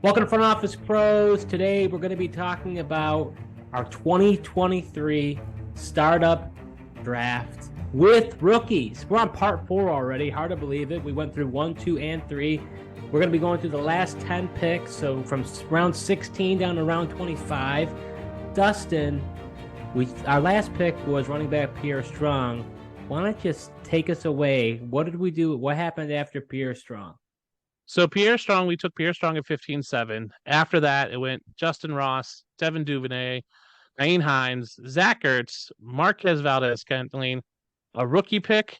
Welcome to Front Office Pros. Today we're going to be talking about our 2023 Startup Draft with rookies. We're on part 4 already. Hard to believe it. We went through 1, 2, and 3. We're going to be going through the last 10 picks. So from round 16 down to round 25. Dustin, our last pick was running back Pierre Strong. Why don't you just take us away? What did we do? What happened after Pierre Strong? So Pierre Strong, we took Pierre Strong at 15-7. After that, it went Justin Ross, Devin Duvernay, Naeem Hines, Zach Ertz, Marquez Valdez-Scantling, a rookie pick,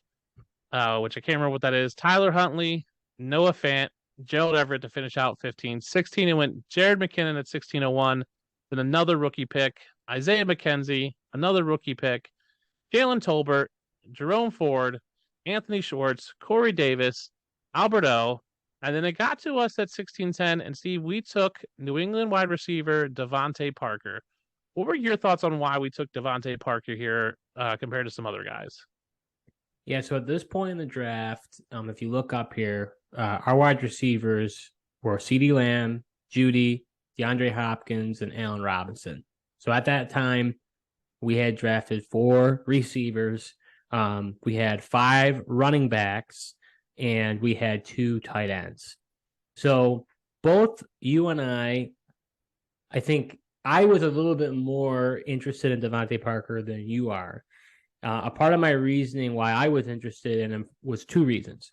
which I can't remember what that is, Tyler Huntley, Noah Fant, Gerald Everett to finish out 15. 16, it went Jared McKinnon at 1601, then another rookie pick, Isaiah McKenzie, another rookie pick, Jalen Tolbert, Jerome Ford, Anthony Schwartz, Corey Davis, Albert O, and then it got to us at 16-10, and Steve, we took New England wide receiver Devontae Parker. What were your thoughts on why we took Devontae Parker here compared to some other guys? Yeah, so at this point in the draft, if you look up here, our wide receivers were CeeDee Lamb, Judy, DeAndre Hopkins, and Allen Robinson. So at that time, we had drafted 4 receivers. We had 5 running backs, and we had 2 tight ends. So both you and I think I was a little bit more interested in Devontae Parker than you are. A part of my reasoning why I was interested in him was 2 reasons.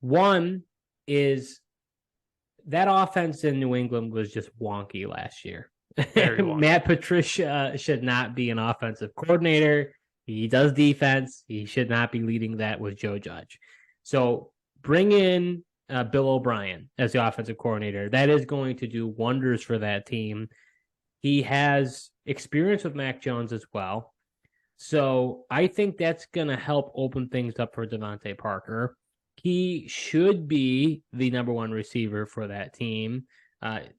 One is that offense in New England was just wonky last year. Matt Patricia should not be an offensive coordinator. He does defense. He should not be leading that with Joe Judge. So bring in Bill O'Brien as the offensive coordinator. That is going to do wonders for that team. He has experience with Mac Jones as well. So I think that's going to help open things up for Devontae Parker. He should be the number 1 receiver for that team.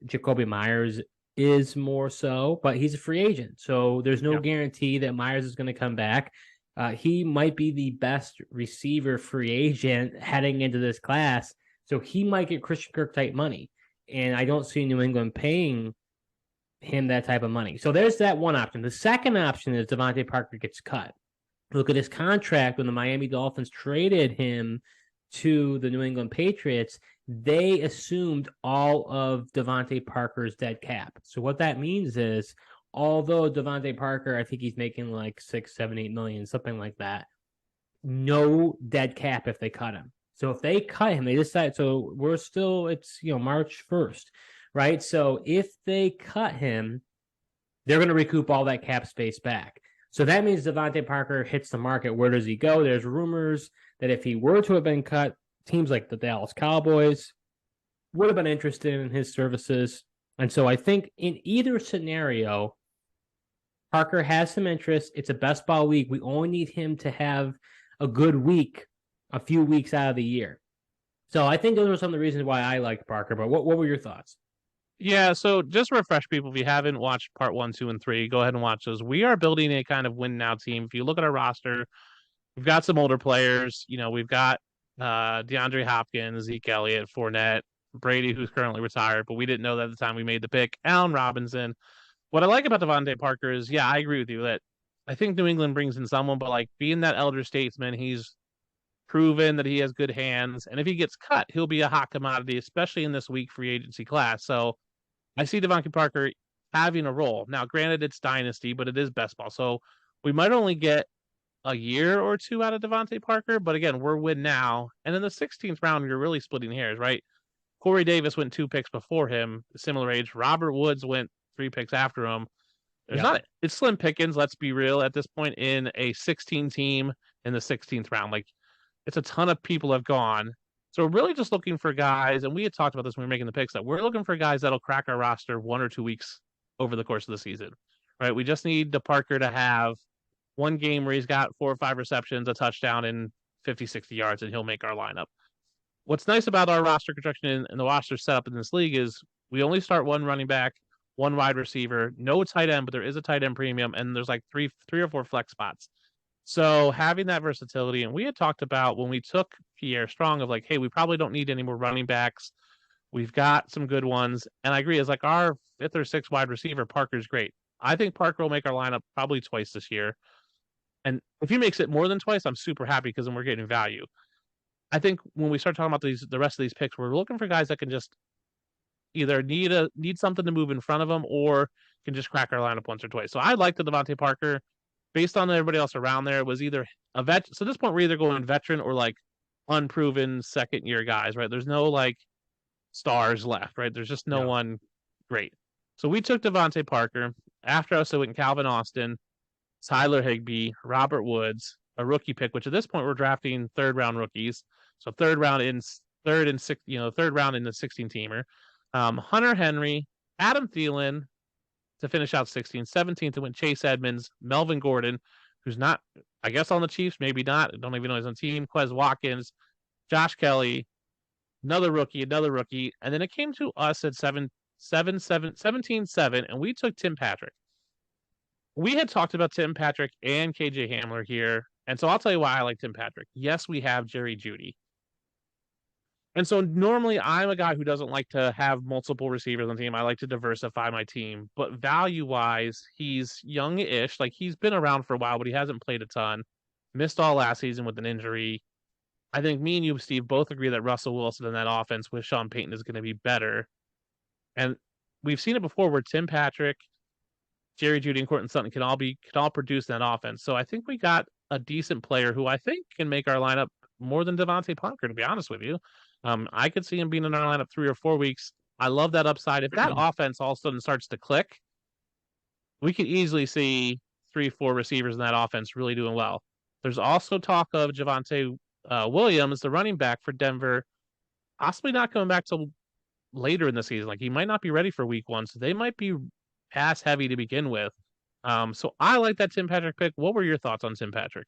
Jacoby Myers is more so, but he's a free agent. So there's no guarantee that Myers is going to come back. He might be the best receiver free agent heading into this class. So he might get Christian Kirk type money. And I don't see New England paying him that type of money. So there's that one option. The second option is Devontae Parker gets cut. Look at his contract when the Miami Dolphins traded him to the New England Patriots. They assumed all of Devontae Parker's dead cap. So what that means is, although Devontae Parker, I think he's making like 6, 7, 8 million, something like that, no dead cap if they cut him. So if they cut him, they decide, so we're still, it's, March 1st, right? So if they cut him, they're going to recoup all that cap space back. So that means Devontae Parker hits the market. Where does he go? There's rumors that if he were to have been cut, teams like the Dallas Cowboys would have been interested in his services. And so I think in either scenario, Parker has some interest. It's a best ball week. We only need him to have a good week, a few weeks out of the year. So I think those are some of the reasons why I liked Parker. But what were your thoughts? Yeah, so just to refresh people, if you haven't watched part 1, 2, and 3, go ahead and watch those. We are building a kind of win now team. If you look at our roster, we've got some older players. We've got DeAndre Hopkins, Zeke Elliott, Fournette, Brady, who's currently retired, but we didn't know that at the time we made the pick, Allen Robinson. What I like about Devontae Parker is, yeah, I agree with you that I think New England brings in someone, but like being that elder statesman, he's proven that he has good hands. And if he gets cut, he'll be a hot commodity, especially in this weak free agency class. So I see Devontae Parker having a role. Now, granted, it's dynasty, but it is best ball. So we might only get a year or 2 out of Devontae Parker, but again, we're win now. And in the 16th round, you're really splitting hairs, right? Corey Davis went 2 picks before him, similar age. Robert Woods went 3 picks after him. It's slim pickings, let's be real, at this point in a 16 team in the 16th round. Like, it's a ton of people have gone. So we're really just looking for guys, and we had talked about this when we were making the picks, that we're looking for guys that'll crack our roster 1 or 2 weeks over the course of the season, right? We just need the Parker to have one game where he's got 4 or 5 receptions, a touchdown, and 50, 60 yards, and he'll make our lineup. What's nice about our roster construction and the roster setup in this league is we only start 1 running back, 1 wide receiver, no tight end, but there is a tight end premium, and there's like three or four flex spots. So having that versatility, and we had talked about when we took Pierre Strong of like, hey, we probably don't need any more running backs. We've got some good ones. And I agree, it's like our fifth or sixth wide receiver, Parker's great. I think Parker will make our lineup probably twice this year. And if he makes it more than twice, I'm super happy because then we're getting value. I think when we start talking about the rest of these picks, we're looking for guys that can just either need something to move in front of them or can just crack our lineup once or twice. So I like the Devontae Parker. Based on everybody else around there, it was either a vet. So at this point, we're either going veteran or like unproven second year guys, right? There's no like stars left, right? There's just no one great. So we took Devontae Parker. After us, so went Calvin Austin, Tyler Higbee, Robert Woods, a rookie pick, which at this point we're drafting third round rookies. So third round in third round in the 16 teamer. Hunter Henry, Adam Thielen to finish out 16, 17 to win Chase Edmonds, Melvin Gordon, who's not, I guess, on the Chiefs, maybe not. I don't even know he's on the team. Quez Watkins, Josh Kelly, another rookie. And then it came to us at 17-7, and we took Tim Patrick. We had talked about Tim Patrick and KJ Hamler here. And so I'll tell you why I like Tim Patrick. Yes, we have Jerry Jeudy. And so normally I'm a guy who doesn't like to have multiple receivers on the team. I like to diversify my team. But value-wise, he's young-ish. Like, he's been around for a while, but he hasn't played a ton. Missed all last season with an injury. I think me and you, Steve, both agree that Russell Wilson in that offense with Sean Payton is going to be better. And we've seen it before where Tim Patrick, Jerry Jeudy, and Courtland Sutton can all produce that offense. So I think we got a decent player who I think can make our lineup more than Devontae Parker, to be honest with you. I could see him being in our lineup 3 or 4 weeks. I love that upside. If that offense all of a sudden starts to click, we could easily see 3-4 receivers in that offense really doing well. There's also talk of Javonte Williams, the running back for Denver, possibly not coming back till later in the season. Like, he might not be ready for week 1, so they might be pass heavy to begin with. So I like that Tim Patrick pick. What were your thoughts on Tim Patrick?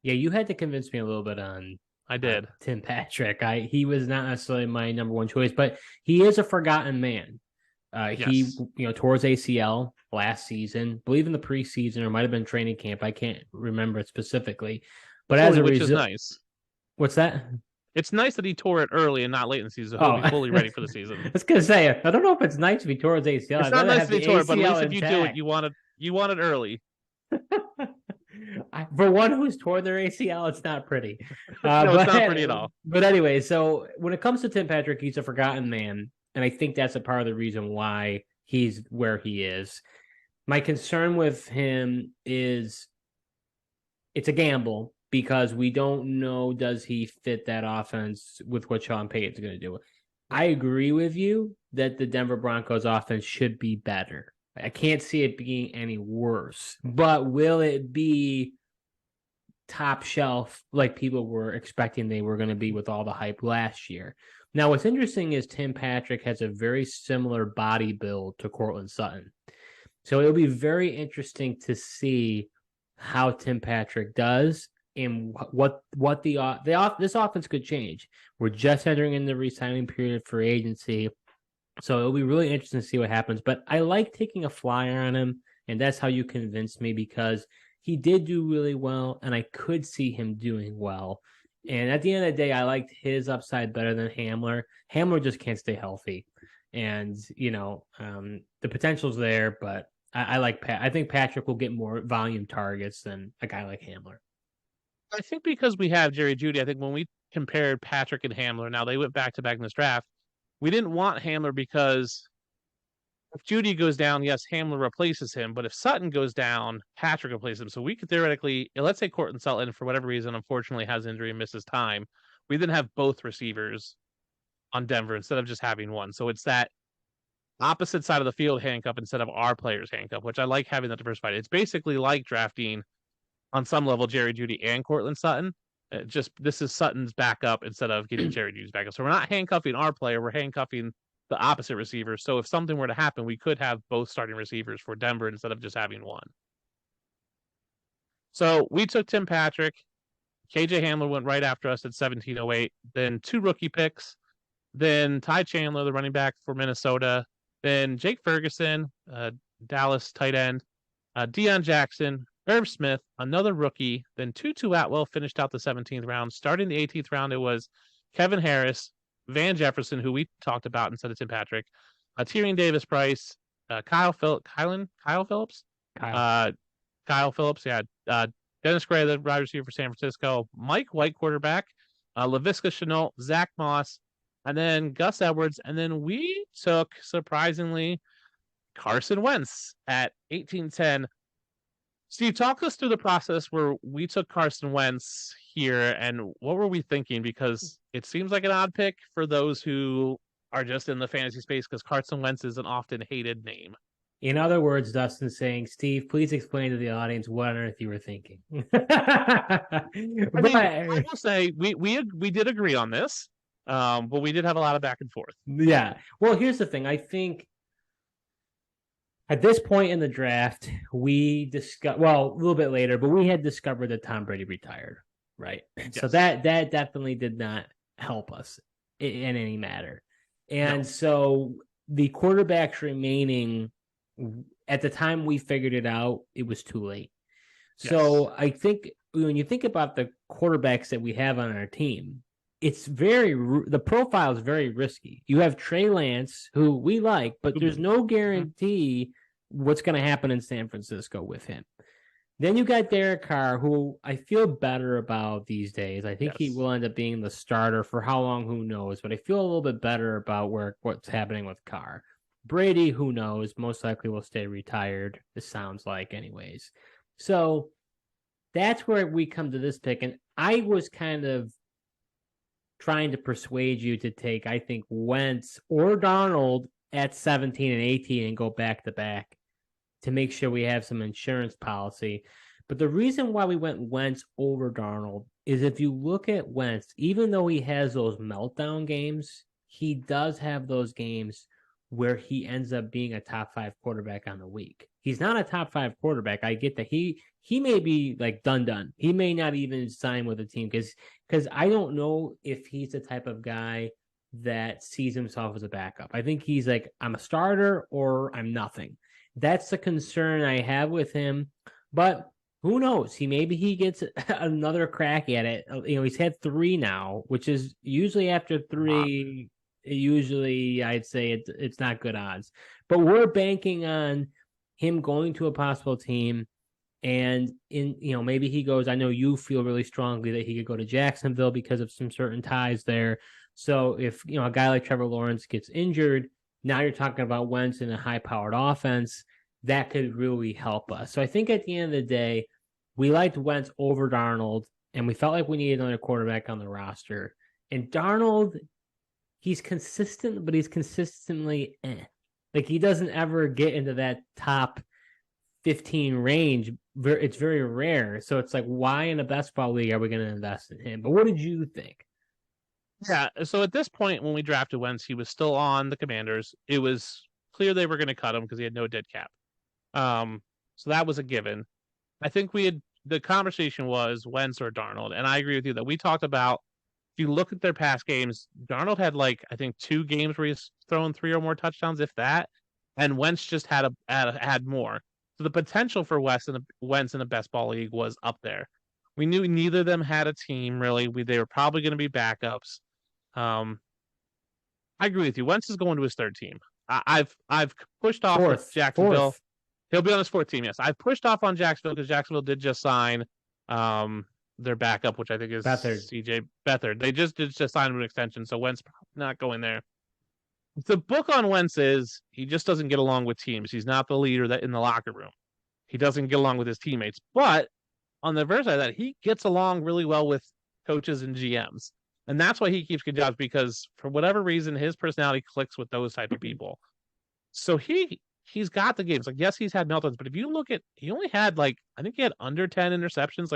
Yeah, you had to convince me a little bit on I did. Tim Patrick. He was not necessarily my number one choice, but he is a forgotten man. He tore his ACL last season, I believe in the preseason, or might have been training camp. I can't remember it specifically. But as a result, which is nice. What's that? It's nice that he tore it early and not late in the season. So he'll be fully ready for the season. I was gonna say, I don't know if it's nice if he tore his ACL. It's not nice if he tore it, but at least if you do it, you want it early. For one who's torn their ACL, it's not pretty. No, it's not pretty at all. But anyway, so when it comes to Tim Patrick, he's a forgotten man. And I think that's a part of the reason why he's where he is. My concern with him is it's a gamble because we don't know, does he fit that offense with what Sean Payton's going to do? I agree with you that the Denver Broncos offense should be better. I can't see it being any worse, but will it be top shelf like people were expecting they were going to be with all the hype last year? Now, what's interesting is Tim Patrick has a very similar body build to Courtland Sutton. So it'll be very interesting to see how Tim Patrick does and what this offense could change. We're just entering in the re-signing period for agency. So it'll be really interesting to see what happens. But I like taking a flyer on him, and that's how you convinced me because he did do really well, and I could see him doing well. And at the end of the day, I liked his upside better than Hamler. Hamler just can't stay healthy. And, the potential's there, but I like Pat. I think Patrick will get more volume targets than a guy like Hamler. I think because we have Jerry Jeudy, I think when we compared Patrick and Hamler, now they went back-to-back in this draft, we didn't want Hamler because if Jeudy goes down, yes, Hamler replaces him. But if Sutton goes down, Patrick replaces him. So we could theoretically, let's say Courtland Sutton, for whatever reason, unfortunately has injury and misses time. We then have both receivers on Denver instead of just having one. So it's that opposite side of the field handcuff instead of our players handcuff, which I like having that diversified. It's basically like drafting on some level Jerry Jeudy and Courtland Sutton. This is Sutton's backup instead of getting Jerry Jeudy's backup. So we're not handcuffing our player, we're handcuffing the opposite receiver. So if something were to happen, we could have both starting receivers for Denver instead of just having one. So we took Tim Patrick. KJ Hamler went right after us at 1708. Then 2 rookie picks. Then Ty Chandler, the running back for Minnesota. Then Jake Ferguson, Dallas tight end. Deion Jackson, Irv Smith, another rookie. Then Tutu Atwell finished out the 17th round. Starting the 18th round, it was Kevin Harris, Van Jefferson, who we talked about instead of Tim Patrick, Tyrion Davis-Price, Kyle Phillips, Kyle. uh, Kyle Phillips, yeah, Dennis Gray, the wide receiver for San Francisco, Mike White, quarterback, Laviska Shenault, Zach Moss, and then Gus Edwards, and then we took, surprisingly, Carson Wentz at 18-10. Steve, talk us through the process where we took Carson Wentz here, and what were we thinking? Because it seems like an odd pick for those who are just in the fantasy space, because Carson Wentz is an often hated name. In other words, Dustin saying, Steve, please explain to the audience what on earth you were thinking. I mean, I will say we did agree on this, but we did have a lot of back and forth. Yeah. Well, here's the thing. I think at this point in the draft, we discussed, well, a little bit later, but we had discovered that Tom Brady retired, right? Yes. So that definitely did not help us in any matter. And so the quarterbacks remaining, at the time we figured it out, it was too late. So I think when you think about the quarterbacks that we have on our team, the profile is very risky. You have Trey Lance, who we like, but there's no guarantee what's going to happen in San Francisco with him. Then you got Derek Carr, who I feel better about these days. I think he will end up being the starter for how long, who knows, but I feel a little bit better about what's happening with Carr. Brady, who knows, most likely will stay retired, it sounds like anyways. So that's where we come to this pick, and I was kind of trying to persuade you to take, I think, Wentz or Darnold at 17 and 18 and go back to back to make sure we have some insurance policy. But the reason why we went Wentz over Darnold is if you look at Wentz, even though he has those meltdown games, he does have those games where he ends up being a top 5 quarterback on the week. He's not a top 5 quarterback. I get that he may be like done. He may not even sign with a team because I don't know if he's the type of guy that sees himself as a backup. I think he's like, I'm a starter or I'm nothing. That's the concern I have with him. But who knows? Maybe he gets another crack at it. He's had 3 now, which is usually after 3. Usually I'd say it's not good odds, but we're banking on him going to a possible team, and maybe he goes. I know you feel really strongly that he could go to Jacksonville because of some certain ties there. So if a guy like Trevor Lawrence gets injured, now you're talking about Wentz in a high-powered offense that could really help us. So I think at the end of the day, we liked Wentz over Darnold, and we felt like we needed another quarterback on the roster. And Darnold, he's consistent, but he's consistently like he doesn't ever get into that top 15 range. It's very rare. So it's like, why in a best ball league are we going to invest in him? But what did you think? Yeah. So at this point, when we drafted Wentz, he was still on the Commanders. It was clear they were going to cut him because he had no dead cap. So that was a given. I think the conversation was Wentz or Darnold. And I agree with you that we talked about, if you look at their past games, Darnold had I think 2 games where he's thrown 3 or more touchdowns, if that, and Wentz just had more. So the potential for Wentz in the best ball league was up there. We knew neither of them had a team really. They were probably going to be backups. I agree with you. Wentz is going to his 3rd team. I've pushed off Jacksonville. 4th. He'll be on his 4th team. Yes, I've pushed off on Jacksonville because Jacksonville did just sign their backup, which I think is CJ Beathard. They just signed an extension, so Wentz not going there. The book on Wentz is he just doesn't get along with teams. He's not the leader that in the locker room. He doesn't get along with his teammates. But on the reverse side of that, he gets along really well with coaches and GMs. And that's why he keeps good jobs, because for whatever reason, his personality clicks with those type of people. So he's got the games. Yes, he's had meltdowns, but if you look at, he only had I think he had under 10 interceptions.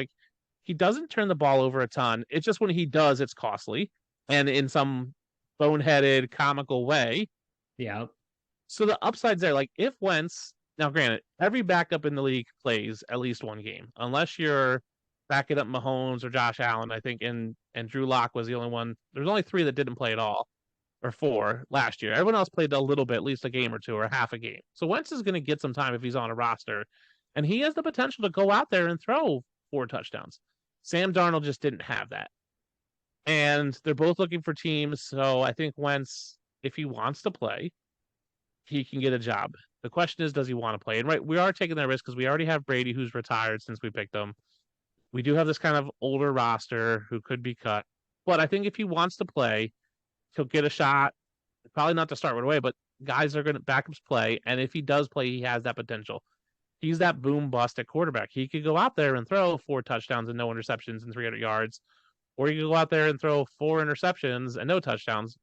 He doesn't turn the ball over a ton. It's just when he does, it's costly and in some boneheaded, comical way. Yeah. So the upside's there. If Wentz, now granted, every backup in the league plays at least 1 game, unless you're backing up Mahomes or Josh Allen, I think, and Drew Lock was the only one. There's only 3 that didn't play at all, or 4 last year. Everyone else played a little bit, at least a game or 2 or half a game. So Wentz is going to get some time if he's on a roster, and he has the potential to go out there and throw 4 touchdowns. Sam Darnold just didn't have that. and they're both looking for teams. So I think Wentz, if he wants to play, he can get a job. The question is, does he want to play? And right, we are taking that risk because we already have Brady, who's retired since we picked him. We do have this kind of older roster who could be cut. But I think if he wants to play, he'll get a shot. Probably not to start right away, but guys are going to backups play. And if he does play, he has that potential. He's that boom bust at quarterback. He could go out there and throw 4 touchdowns and no interceptions and 300 yards, or he could go out there and throw 4 interceptions and no touchdowns.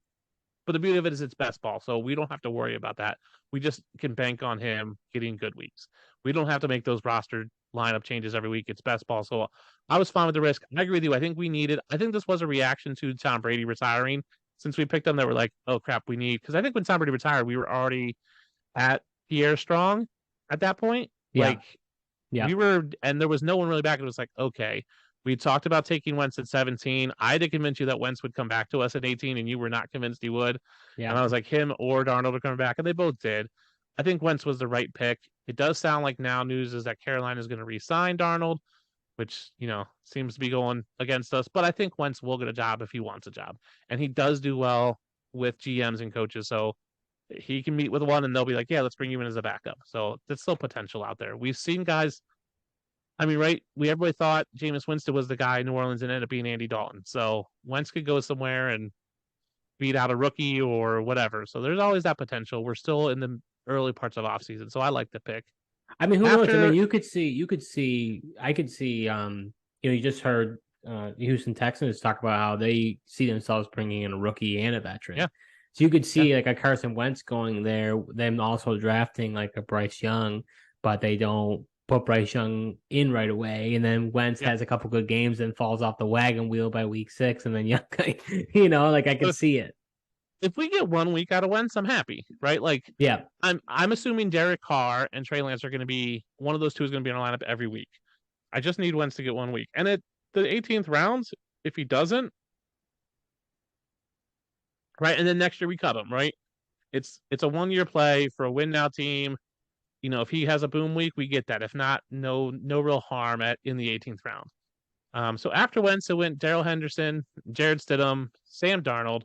But the beauty of it is it's best ball, so we don't have to worry about that. We just can bank on him getting good weeks. We don't have to make those roster lineup changes every week. It's best ball. So I was fine with the risk. I agree with you. I think this was a reaction to Tom Brady retiring. Since we picked him, that we're like, oh crap, we need, because I think when Tom Brady retired, we were already at Pierre Strong at that point. Yeah. Like Yeah. we were, and there was no one really back. It was like, okay, we talked about taking Wentz at 17. I had to convince you that Wentz would come back to us at 18, and you were not convinced he would. Yeah. And I was like, him or Darnold are coming back, and they both did. I think Wentz was the right pick. It does sound like now news is that Carolina is going to re-sign Darnold, which, seems to be going against us. But I think Wentz will get a job if he wants a job. And he does do well with GMs and coaches. So he can meet with one and they'll be like, yeah, let's bring you in as a backup. So there's still potential out there. We've seen guys. I mean, right? Everybody thought Jameis Winston was the guy in New Orleans and ended up being Andy Dalton. So Wentz could go somewhere and beat out a rookie or whatever. So there's always that potential. We're still in the early parts of offseason. So I like the pick. I mean, who knows? I mean, I could see, you just heard Houston Texans talk about how they see themselves bringing in a rookie and a veteran. Yeah. So you could see like a Carson Wentz going there, them also drafting like a Bryce Young, but they don't put Bryce Young in right away. And then Wentz has a couple good games and falls off the wagon wheel by week 6. And then Young, like I can see it. If we get 1 week out of Wentz, I'm happy, right? Like, yeah, I'm assuming Derek Carr and Trey Lance are going to be one of those two is going to be in our lineup every week. I just need Wentz to get 1 week, and at the 18th rounds, if he doesn't, right, and then next year we cut him, right? It's a 1 year play for a win now team. If he has a boom week, we get that. If not, no real harm in the 18th round. So after Wentz, it went Darrell Henderson, Jared Stidham, Sam Darnold,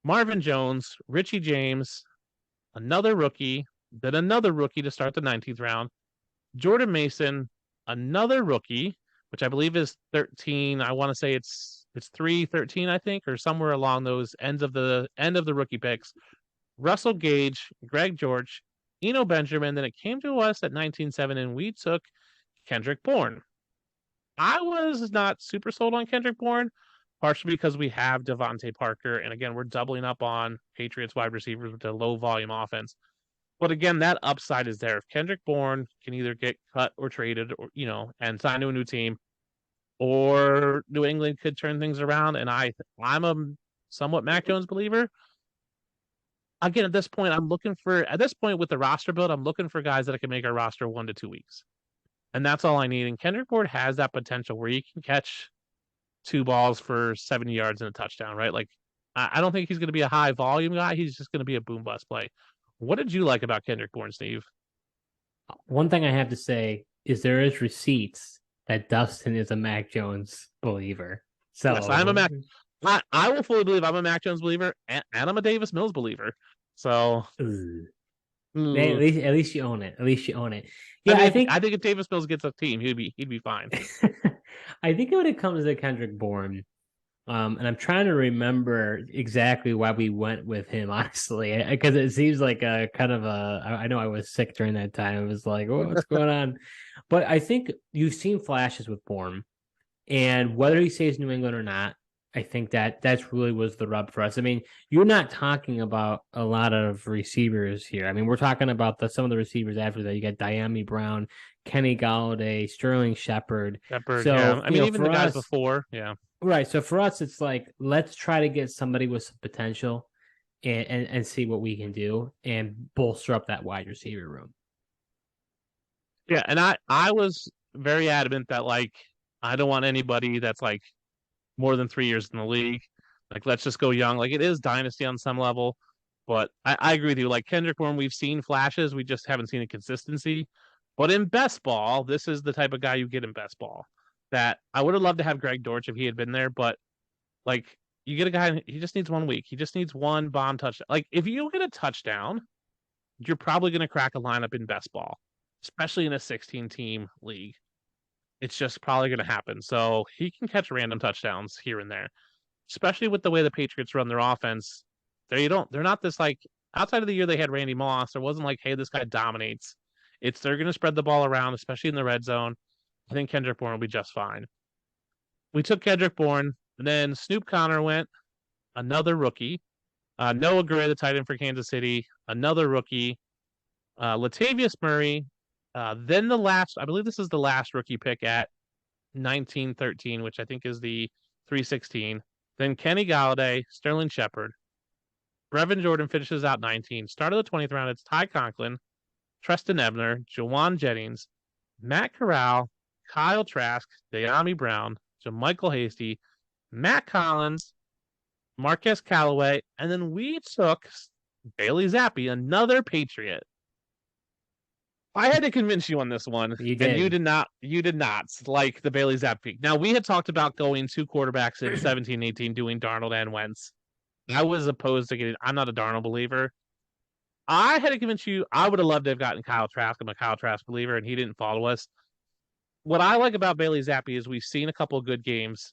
Marvin Jones, Richie James, another rookie, then another rookie to start the 19th round, Jordan Mason, another rookie, which I believe is 13. I want to say it's 3-13, I think, or somewhere along those end of the rookie picks. Russell Gage, Greg George, Eno Benjamin. Then it came to us at 19-7, and we took Kendrick Bourne. I was not super sold on Kendrick Bourne, partially because we have Devontae Parker, and again, we're doubling up on Patriots wide receivers with a low volume offense. But again, that upside is there. If Kendrick Bourne can either get cut or traded, or and sign to a new team, or New England could turn things around, and I'm a somewhat Mac Jones believer. Again, at this point with the roster build, I'm looking for guys that can make our roster 1 to 2 weeks. And that's all I need. And Kendrick Bourne has that potential where he can catch 2 balls for 70 yards and a touchdown, right? Like, I don't think he's going to be a high volume guy. He's just going to be a boom bust play. What did you like about Kendrick Bourne, Steve? One thing I have to say is there is receipts that Dustin is a Mac Jones believer. So yes, I'm a Mac. I will fully believe I'm a Mac Jones believer, and I'm a Davis Mills believer. So at least you own it. At least you own it. Yeah, I think if Davis Mills gets a team, he'd be fine. I think when it comes to Kendrick Bourne, and I'm trying to remember exactly why we went with him, honestly, because it seems like a kind of I know I was sick during that time. It was like, what's going on? But I think you've seen flashes with Bourne, and whether he stays New England or not, I think that's really was the rub for us. I mean, you're not talking about a lot of receivers here. I mean, we're talking about some of the receivers after that. You got Diami Brown, Kenny Galladay, Sterling Shepard. So, yeah. I mean, even the guys before, yeah. Right. So for us, it's like, let's try to get somebody with some potential and see what we can do and bolster up that wide receiver room. Yeah. And I was very adamant that, like, I don't want anybody that's like more than 3 years in the league. Like, let's just go young. Like, it is dynasty on some level, but I agree with you. Like, Kendrick Bourne, we've seen flashes. We just haven't seen a consistency. But in best ball, this is the type of guy you get in best ball. That I would have loved to have Greg Dortch if he had been there, but like You get a guy, he just needs 1 week. He just needs one bomb touchdown. Like, if you get a touchdown, you're probably going to crack a lineup in best ball, especially in a 16-team league. It's just probably going to happen. So he can catch random touchdowns here and there, especially with the way the Patriots run their offense. They're not this like outside of the year they had Randy Moss. There wasn't like, hey, this guy dominates. They're going to spread the ball around, especially in the red zone. I think Kendrick Bourne will be just fine. We took Kendrick Bourne, and then Snoop Connor went, another rookie. Noah Gray, the tight end for Kansas City, another rookie. Latavius Murray. Then I believe this is the last rookie pick at 1913, which I think is the 316. Then Kenny Galladay, Sterling Shepard. Brevin Jordan finishes out 19. Start of the 20th round, it's Ty Conklin, Treston Ebner, Jawan Jennings, Matt Corral, Kyle Trask, De'Ami Brown, JaMychal Hasty, Matt Collins, Marquez Callaway, and then we took Bailey Zappi, another Patriot. I had to convince you on this one. You did. And you did not like the Bailey Zappi. Now, we had talked about going 2 quarterbacks in 17-18, doing Darnold and Wentz. I was opposed to getting, I'm not a Darnold believer. I had to convince you, I would have loved to have gotten Kyle Trask. I'm a Kyle Trask believer, and he didn't follow us. What I like about Bailey Zappi is we've seen a couple of good games.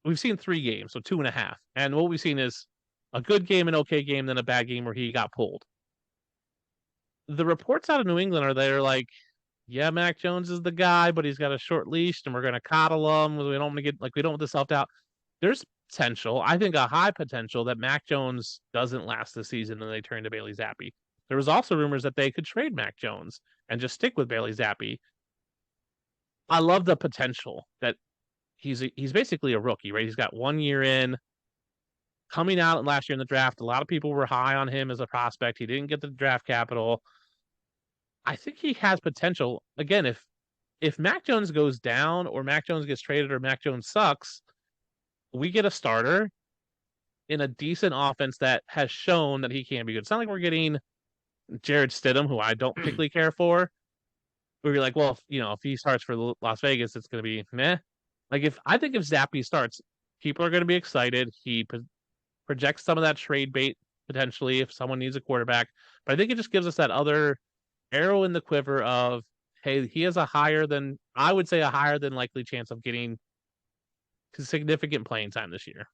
We've seen 3 games, so 2.5. And what we've seen is a good game, an okay game, then a bad game where he got pulled. The reports out of New England they're like, yeah, Mac Jones is the guy, but he's got a short leash, and we're going to coddle him. We don't want to get, we don't want the self-doubt. There's potential, I think a high potential, that Mac Jones doesn't last the season and they turn to Bailey Zappi. There was also rumors that they could trade Mac Jones and just stick with Bailey Zappi. I love the potential that he's basically a rookie, right? He's got 1 year in. Coming out last year in the draft, a lot of people were high on him as a prospect. He didn't get the draft capital. I think he has potential. Again, if Mac Jones goes down or Mac Jones gets traded or Mac Jones sucks, we get a starter in a decent offense that has shown that he can be good. It's not like we're getting Jared Stidham, who I don't particularly care for. Where you're like, well, if he starts for Las Vegas, it's going to be meh. Like, I think if Zappi starts, people are going to be excited. He projects some of that trade bait potentially if someone needs a quarterback. But I think it just gives us that other arrow in the quiver of, hey, he has a higher than likely chance of getting significant playing time this year.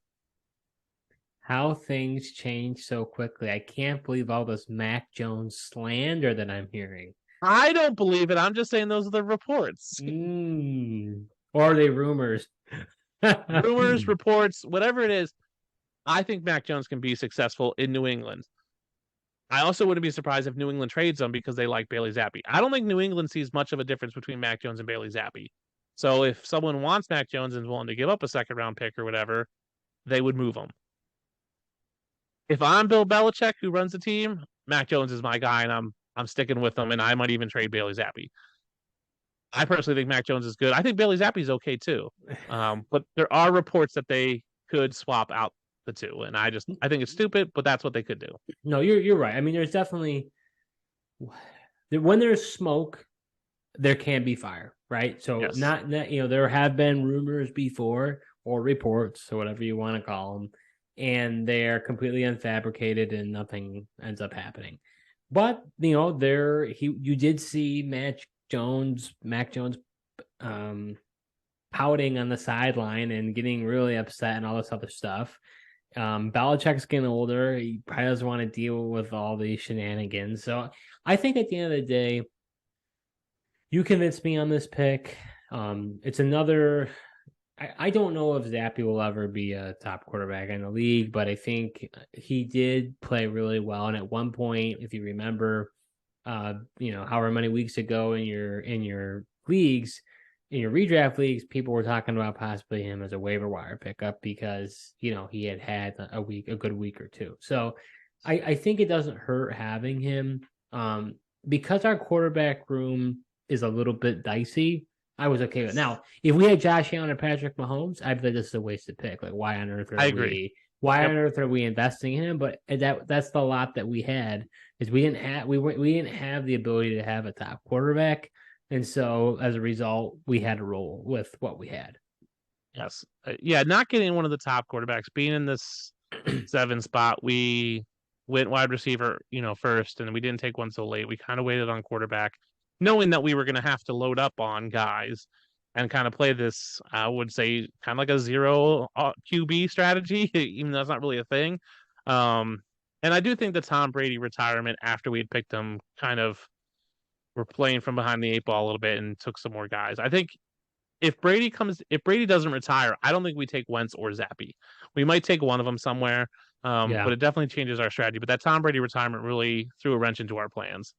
How things change so quickly. I can't believe all this Mac Jones slander that I'm hearing. I don't believe it. I'm just saying those are the reports. Or are they rumors? Rumors, reports, whatever it is. I think Mac Jones can be successful in New England. I also wouldn't be surprised if New England trades him because they like Bailey Zappi. I don't think New England sees much of a difference between Mac Jones and Bailey Zappi. So if someone wants Mac Jones and is willing to give up a 2nd-round pick or whatever, they would move him. If I'm Bill Belichick, who runs the team, Mac Jones is my guy, and I'm sticking with him, and I might even trade Bailey Zappi. I personally think Mac Jones is good. I think Bailey Zappi is okay too. But there are reports that they could swap out the two, and I think it's stupid, but that's what they could do. No, you're right. I mean, there's definitely, when there's smoke, there can be fire, right? So Yes. not there have been rumors before, or reports, or whatever you want to call them, and they're completely unfabricated and nothing ends up happening. But you did see Mac Jones pouting on the sideline and getting really upset and all this other stuff. Belichick's getting older. He probably doesn't want to deal with all these shenanigans. So I think at the end of the day, you convinced me on this pick. It's another. I don't know if Zappi will ever be a top quarterback in the league, but I think he did play really well. And at one point, if you remember, however many weeks ago in your leagues, in your redraft leagues, people were talking about possibly him as a waiver wire pickup because he had a good week or two. So I think it doesn't hurt having him because our quarterback room is a little bit dicey. I was okay with it. Now, if we had Josh Allen or Patrick Mahomes, I'd be like, this is a wasted pick. Like, why on earth on earth are we investing in him? But that's the lot that we had, is we didn't have the ability to have a top quarterback. And so as a result, we had to roll with what we had. Yes. Yeah, not getting one of the top quarterbacks, being in this 7 spot, we went wide receiver, first, and we didn't take one so late. We kind of waited on quarterback, knowing that we were going to have to load up on guys and kind of play this, I would say, kind of like a zero QB strategy, even though that's not really a thing. Um, and I do think the Tom Brady retirement after we had picked him kind of were playing from behind the 8 ball a little bit and took some more guys. I think if Brady doesn't retire, I don't think we take Wentz or Zappy. We might take one of them somewhere, Yeah. but it definitely changes our strategy. But that Tom Brady retirement really threw a wrench into our plans.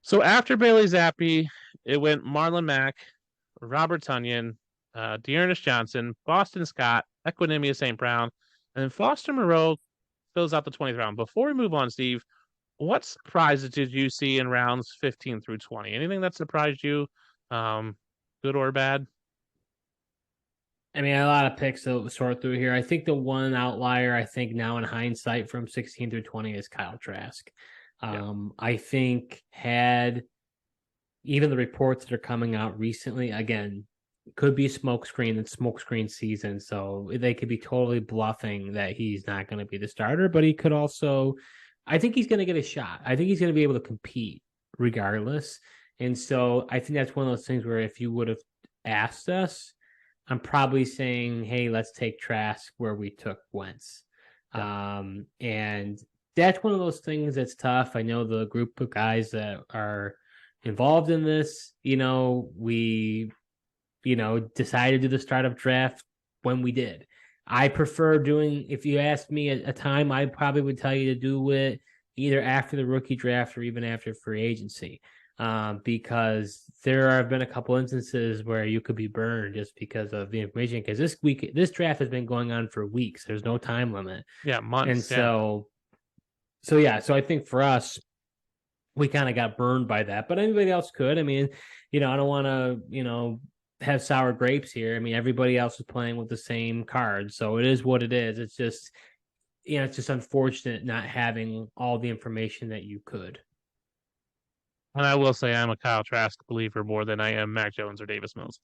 So after Bailey Zappi, it went Marlon Mack, Robert Tunyon, Dearness Johnson, Boston Scott, Equinemius St. Brown, and then Foster Moreau fills out the 20th round. Before we move on, Steve, what surprises did you see in rounds 15 through 20? Anything that surprised you, good or bad? I mean, a lot of picks to sort through here. I think the one outlier, I think now in hindsight from 16 through 20 is Kyle Trask. Yeah. I think had even the reports that are coming out recently, again, could be smokescreen and smokescreen season. So they could be totally bluffing that he's not going to be the starter, but he could also, I think he's going to get a shot. I think he's going to be able to compete regardless. And so I think that's one of those things where if you would have asked us, I'm probably saying, hey, let's take Trask where we took Wentz. Yeah. And that's one of those things that's tough. I know the group of guys that are involved in this, we, decided to do the startup draft when we did. I prefer doing, if you asked me a time, I probably would tell you to do it either after the rookie draft or even after free agency. Because there have been a couple instances where you could be burned just because of the information. Because this draft has been going on for weeks. There's no time limit, Yeah, and months. Yeah. so I think for us, we kind of got burned by that. But anybody else could. I mean, I don't want to, have sour grapes here. I mean, everybody else is playing with the same cards, so it is what it is. It's just, it's just unfortunate not having all the information that you could. And I will say I'm a Kyle Trask believer more than I am Mac Jones or Davis Mills.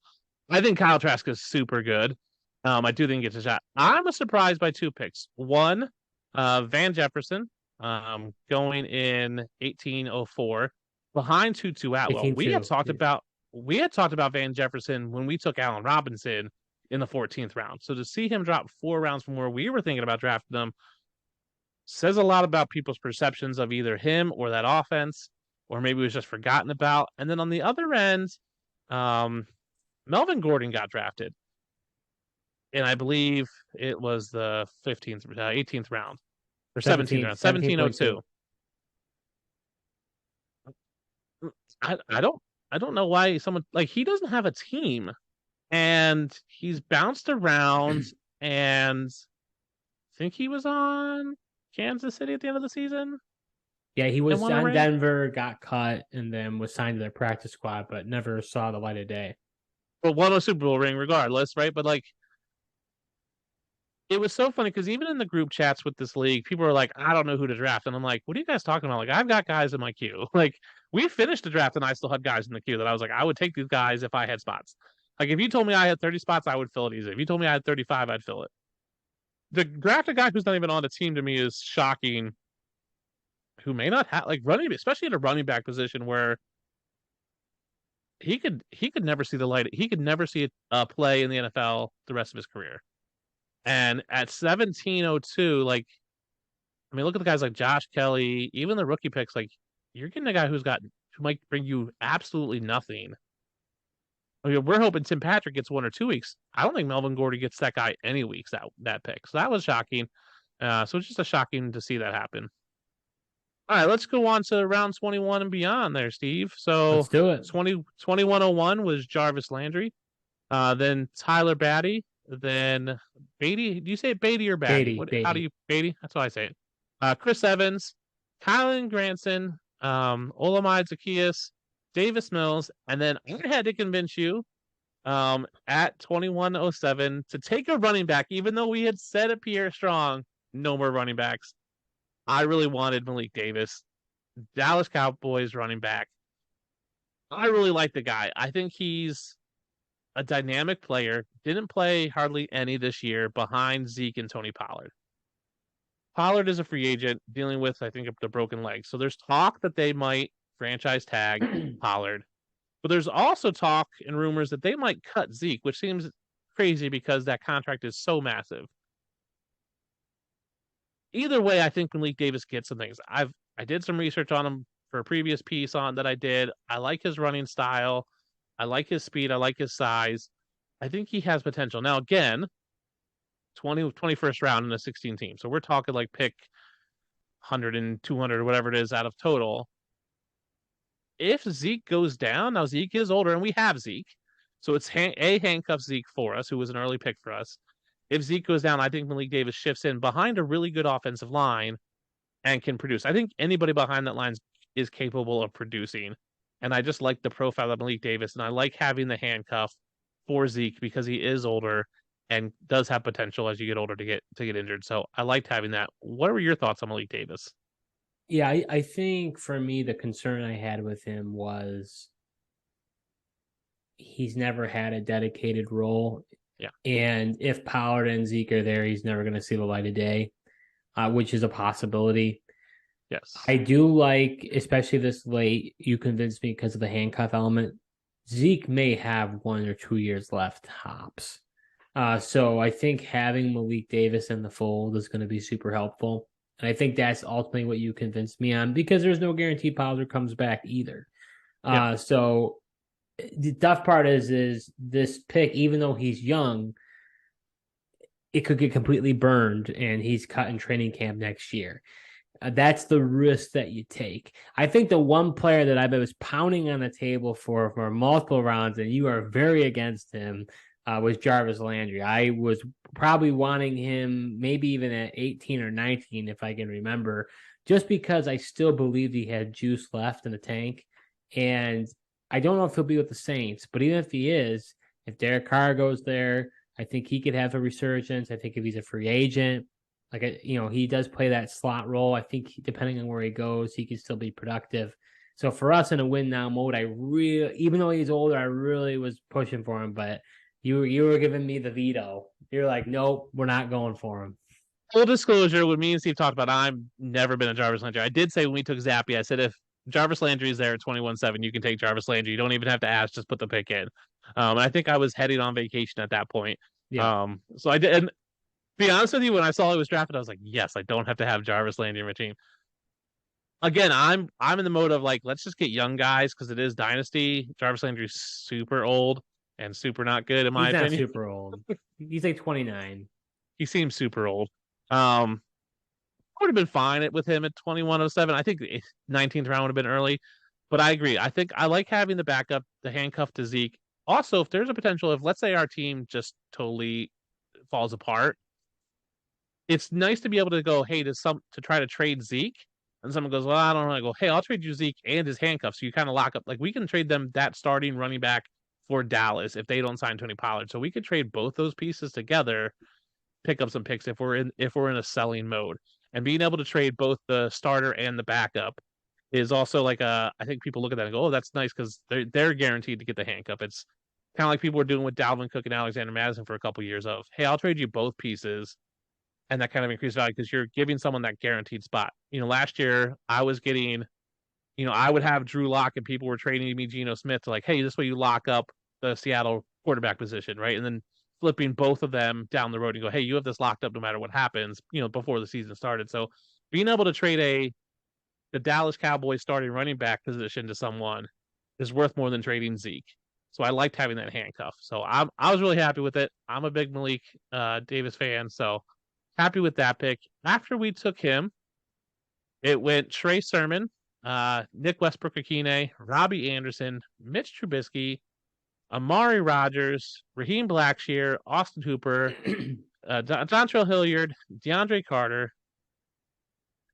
I think Kyle Trask is super good. I do think he gets a shot. I'm surprised by 2 picks. One, Van Jefferson, going in 1804 behind Tutu Atwell. 18-2. We had talked about Van Jefferson when we took Allen Robinson in the 14th round. So to see him drop 4 rounds from where we were thinking about drafting him says a lot about people's perceptions of either him or that offense, or maybe it was just forgotten about. And then on the other end, Melvin Gordon got drafted, and I believe it was the 18th round or 17th round, 1702. I don't know why someone like he doesn't have a team, and he's bounced around, and I think he was on Kansas City at the end of the season. Yeah, he was on Denver, got cut, and then was signed to their practice squad, but never saw the light of day. But won a Super Bowl ring regardless, right? But like, it was so funny because even in the group chats with this league, people are like, I don't know who to draft. And I'm like, what are you guys talking about? Like, I've got guys in my queue. Like, we finished the draft and I still had guys in the queue that I was like, I would take these guys if I had spots. Like, if you told me I had 30 spots, I would fill it easy. If you told me I had 35, I'd fill it. The draft a guy who's not even on the team to me is shocking, who may not have, like, running, especially at a running back position where he could never see the light. He could never see a play in the NFL the rest of his career. And at 1702, like, I mean, look at the guys like Josh Kelly, even the rookie picks. Like, you're getting a guy who might bring you absolutely nothing. I mean, we're hoping Tim Patrick gets 1 or 2 weeks. I don't think Melvin Gordon gets that guy any weeks out that pick. So that was shocking. So it's just a shocking to see that happen. All right, let's go on to round 21 and beyond there, Steve. So let's do it. 2101 was Jarvis Landry. Then Tyler Batty. Then Beatty. Do you say it Beatty or Batty? Beatty. How do you Beatty? That's how I say it. Chris Evans, Kylan Granson, Olamide Zacchaeus, Davis Mills, and then I had to convince you at 2107 to take a running back, even though we had said at Pierre Strong, no more running backs. I really wanted Malik Davis, Dallas Cowboys running back. I really like the guy. I think he's a dynamic player, didn't play hardly any this year behind Zeke and Tony Pollard. Pollard is a free agent dealing with, I think, the broken leg. So there's talk that they might franchise tag Pollard. But there's also talk and rumors that they might cut Zeke, which seems crazy because that contract is so massive. Either way, I think Malik Davis gets some things. I did some research on him for a previous piece on that I did. I like his running style. I like his speed. I like his size. I think he has potential. Now, again, 21st round in a 16 team. So we're talking like pick 100 and 200 or whatever it is out of total. If Zeke goes down, now Zeke is older and we have Zeke. So it's handcuff Zeke for us, who was an early pick for us. If Zeke goes down, I think Malik Davis shifts in behind a really good offensive line and can produce. I think anybody behind that line is capable of producing. And I just like the profile of Malik Davis. And I like having the handcuff for Zeke because he is older and does have potential as you get older to get injured. So I liked having that. What were your thoughts on Malik Davis? Yeah, I think for me, the concern I had with him was he's never had a dedicated role. Yeah. And if Pollard and Zeke are there, he's never going to see the light of day, which is a possibility. Yes. I do like, especially this late, you convinced me because of the handcuff element. Zeke may have 1 or 2 years left, tops. So I think having Malik Davis in the fold is going to be super helpful. And I think that's ultimately what you convinced me on because there's no guarantee Pollard comes back either. So the tough part is this pick, even though he's young, it could get completely burned and he's cut in training camp next year. That's the risk that you take. I think the one player that I was pounding on the table for multiple rounds, and you are very against him, was Jarvis Landry. I was probably wanting him maybe even at 18 or 19, if I can remember, just because I still believed he had juice left in the tank. And I don't know if he'll be with the Saints, but even if he is, if Derek Carr goes there, I think he could have a resurgence. I think if he's a free agent, he does play that slot role. I think depending on where he goes, he can still be productive. So for us in a win now mode, even though he's older, I really was pushing for him, but you were giving me the veto. You're like, nope, we're not going for him. Full disclosure, what me and Steve talked about, I've never been a Jarvis Landry. I did say when we took Zappy, I said if Jarvis Landry is there at 21-7, you can take Jarvis Landry. You don't even have to ask, just put the pick in. And I think I was heading on vacation at that point. Yeah. So I did. And to be honest with you, when I saw he was drafted, I was like, yes, I don't have to have Jarvis Landry in my team. Again, I'm in the mode of like, let's just get young guys because it is Dynasty. Jarvis Landry's super old and super not good in my opinion. He's not super old. He's like 29. He seems super old. I would have been fine with him at 21-07. I think the 19th round would have been early, but I agree. I think I like having the backup, the handcuff to Zeke. Also, if there's a potential, if let's say our team just totally falls apart, it's nice to be able to go, hey, to try to trade Zeke, and someone goes, well, I don't know. I go, hey, I'll trade you Zeke and his handcuffs. So you kind of lock up. Like we can trade them that starting running back for Dallas if they don't sign Tony Pollard. So we could trade both those pieces together, pick up some picks if we're in a selling mode. And being able to trade both the starter and the backup is also like I think people look at that and go, oh, that's nice because they're guaranteed to get the handcuff. It's kind of like people were doing with Dalvin Cook and Alexander Madison for a couple of years of, hey, I'll trade you both pieces. And that kind of increased value because you're giving someone that guaranteed spot. Last year I was getting, I would have Drew Lock and people were trading me Geno Smith to like, hey, this way you lock up the Seattle quarterback position, right? And then flipping both of them down the road and go, hey, you have this locked up no matter what happens, before the season started. So being able to trade the Dallas Cowboys starting running back position to someone is worth more than trading Zeke. So I liked having that handcuff. So I was really happy with it. I'm a big Malik Davis fan, so happy with that pick. After we took him, it went Trey Sermon, Nick Westbrook-Akine, Robbie Anderson, Mitch Trubisky, Amari Rogers, Raheem Blackshear, Austin Hooper, Dontrell Hilliard, DeAndre Carter.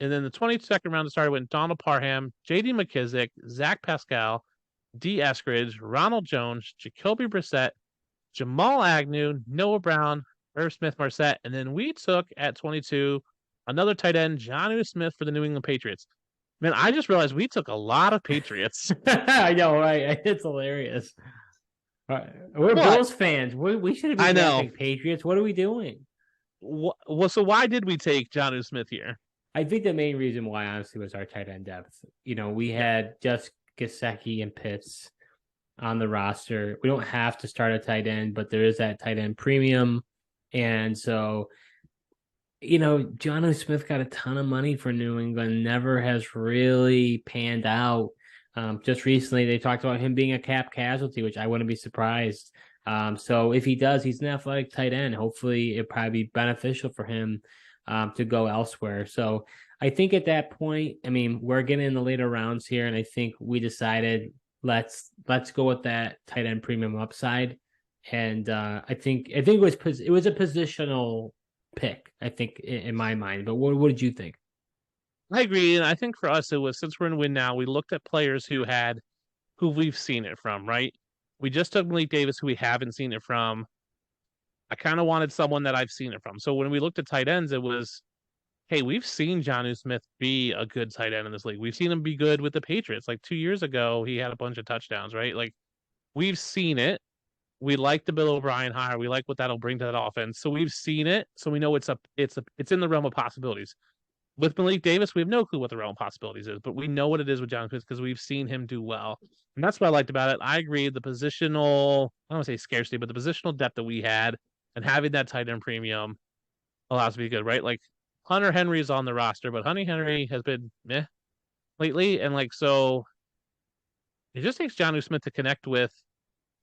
And then the 22nd round started went Donald Parham, J.D. McKissick, Zach Pascal, D. Eskridge, Ronald Jones, Jacoby Brissett, Jamal Agnew, Noah Brown, Irv Smith-Marset. And then we took at 22 another tight end, Jonnu Smith for the New England Patriots. Man, I just realized we took a lot of Patriots. I know, right? It's hilarious. We're But Bills fans. We shouldn't be I know. drafting Patriots. What are we doing? Well, so why did we take Jonnu Smith here? I think the main reason why, honestly, was our tight end depth. We Yeah. had just Gesicki and Pitts on the roster. We don't have to start a tight end, but there is that tight end premium. And so, Jonnu Smith got a ton of money for New England, never has really panned out. Just recently, they talked about him being a cap casualty, which I wouldn't be surprised. So if he does, he's an athletic tight end. Hopefully, it'd probably be beneficial for him to go elsewhere. So I think at that point, I mean, we're getting in the later rounds here, and I think we decided let's go with that tight end premium upside. And I think it was a positional pick, I think, in my mind. But what did you think? I agree, and I think for us it was since we're in win now, we looked at players who we've seen it from, right? We just took Malik Davis, who we haven't seen it from. I kind of wanted someone that I've seen it from. So when we looked at tight ends, it was, hey, we've seen Jonnu Smith be a good tight end in this league. We've seen him be good with the Patriots. Like 2 years ago, he had a bunch of touchdowns, right? Like we've seen it. We like the Bill O'Brien hire. We like what that'll bring to that offense. So we've seen it. So we know it's in the realm of possibilities. With Malik Davis, we have no clue what the realm of possibilities is, but we know what it is with John Smith because we've seen him do well. And that's what I liked about it. I agree. The positional, I don't want to say scarcity, but the positional depth that we had and having that tight end premium allows to be good, right? Like Hunter Henry is on the roster, but Hunter Henry has been meh lately. And like, so it just takes John Smith to connect with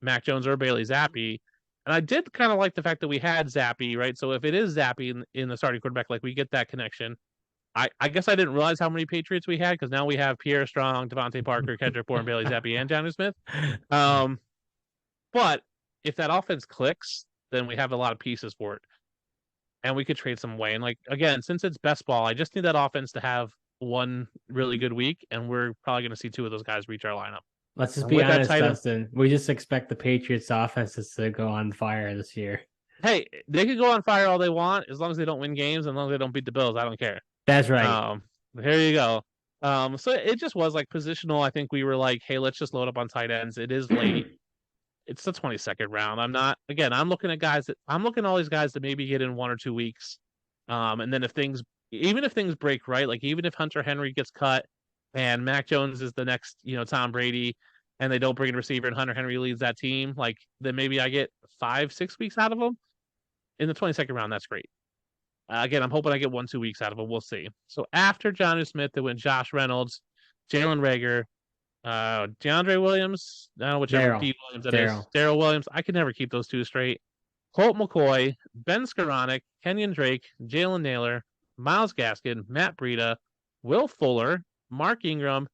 Mac Jones or Bailey Zappi. And I did kind of like the fact that we had Zappi, right? So if it is Zappi in the starting quarterback, like we get that connection. I guess I didn't realize how many Patriots we had because now we have Pierre Strong, Devontae Parker, Kendrick Bourne, Bailey Zappi, and Jonnu Smith. Um, but if that offense clicks, then we have a lot of pieces for it, and we could trade some away. And like again, since it's best ball, I just need that offense to have one really good week, and we're probably going to see two of those guys reach our lineup. Let's just And be with that honest, tight end, Dustin. We just expect the Patriots offenses to go on fire this year. hey, they could go on fire all they want as long as they don't win games, as long as they don't beat the Bills. I don't care. That's right. Um, here you go. So it just was like positional. I think we were like, hey, let's just load up on tight ends. It is late. It's the 22nd round. I'm not again, I'm looking at all these guys that maybe get in 1 or 2 weeks. And then even if things break right, like even if Hunter Henry gets cut and Mac Jones is the next, Tom Brady, and they don't bring in a receiver and Hunter Henry leads that team, like then maybe I get 5, 6 weeks out of them in the 22nd round. That's great. Again, I'm hoping I get 1, 2 weeks out of him. We'll see. So after Jonnu Smith, it went Josh Reynolds, Jalen Rager, DeAndre Williams, whichever Daryl. D Williams that is, Daryl. Daryl Williams. I can never keep those two straight. Colt McCoy, Ben Skoranek, Kenyon Drake, Jalen Naylor, Miles Gaskin, Matt Breida, Will Fuller, Mark Ingram,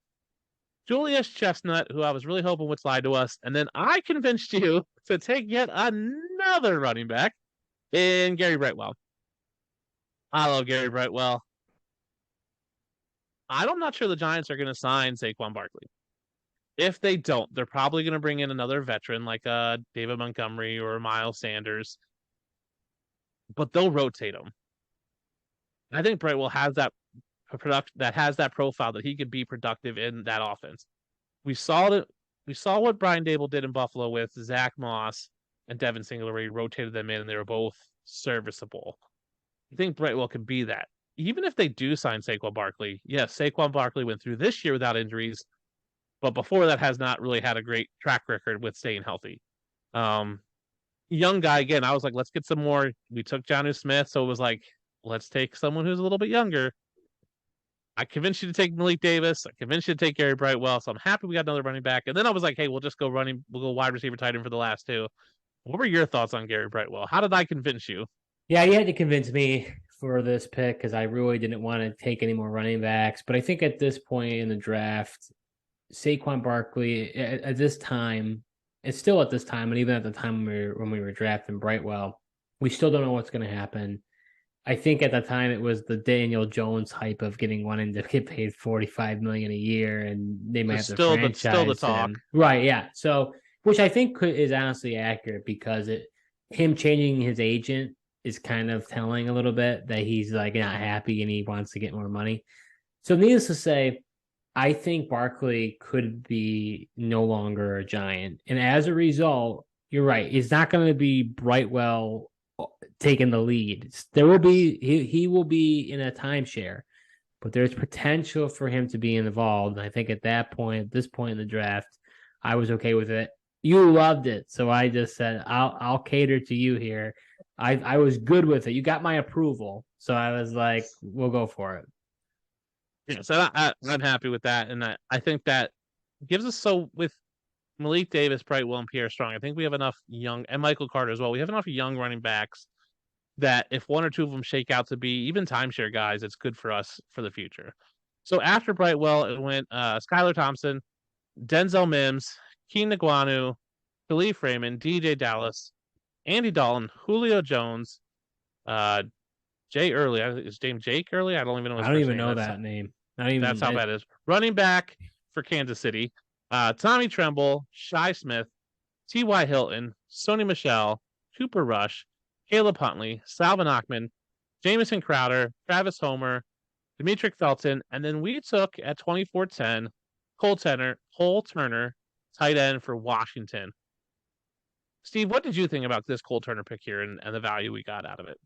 Julius Chestnut, who I was really hoping would slide to us, and then I convinced you to take yet another running back in Gary Brightwell. I love Gary Brightwell. I'm not sure the Giants are going to sign Saquon Barkley. If they don't, they're probably going to bring in another veteran like David Montgomery or Miles Sanders, but they'll rotate him. I think Brightwell has that profile that he could be productive in that offense. We saw it. We saw what Brian Dable did in Buffalo with Zach Moss and Devin Singletary. Rotated them in, and they were both serviceable. I think Brightwell can be that. Even if they do sign Saquon Barkley, yes, Saquon Barkley went through this year without injuries, but before that has not really had a great track record with staying healthy. Young guy again. I was like, let's get some more. We took Jonnu Smith, so it was like, let's take someone who's a little bit younger. I convinced you to take Malik Davis. I convinced you to take Gary Brightwell. So I'm happy we got another running back. And then I was like, hey, we'll just go running. We'll go wide receiver tight end for the last two. What were your thoughts on Gary Brightwell? How did I convince you? Yeah, you had to convince me for this pick because I really didn't want to take any more running backs. But I think at this point in the draft, Saquon Barkley at this time, it's still at this time, and even at the time when we were drafting Brightwell, we still don't know what's going to happen. I think at the time it was the Daniel Jones hype of getting wanting to get paid $45 million a year, and they might have to Still the talk. him. Right? Yeah. So, which I think is honestly accurate because him changing his agent is kind of telling a little bit that he's like not happy and he wants to get more money. So, needless to say, I think Barkley could be no longer a Giant, and as a result, You're right. It's not going to be Brightwell taking the lead. There will be he will be in a timeshare, but there's potential for him to be involved. And I think at this point in the draft, I was okay with it. You loved it, so I just said I'll cater to you here. I was good with it. You got my approval, so I was like, we'll go for it. Yeah, so I'm happy with that, and I think that gives us so with Malik Davis, Brightwell, and Pierre Strong. I think we have enough young and Michael Carter as well. We have enough young running backs that if one or two of them shake out to be even timeshare guys, it's good for us for the future. So after Brightwell, it went Skylar Thompson, Denzel Mims, Keen Nguanu, Khalif Raymond, DJ Dallas, Andy Dalton, Julio Jones, uh, Jay Early. Is name Jake Early? I don't even know his I don't first even name. know that name. Not even That's how bad it is. Running back for Kansas City, Tommy Tremble, Shy Smith, T.Y. Hilton, Sony Michelle, Cooper Rush, Caleb Huntley, Salvin Achman, Jamison Crowder, Travis Homer, Demetric Felton, and then we took at 24-10 Cole Turner, tight end for Washington. Steve, what did you think about this Cole Turner pick here and the value we got out of it?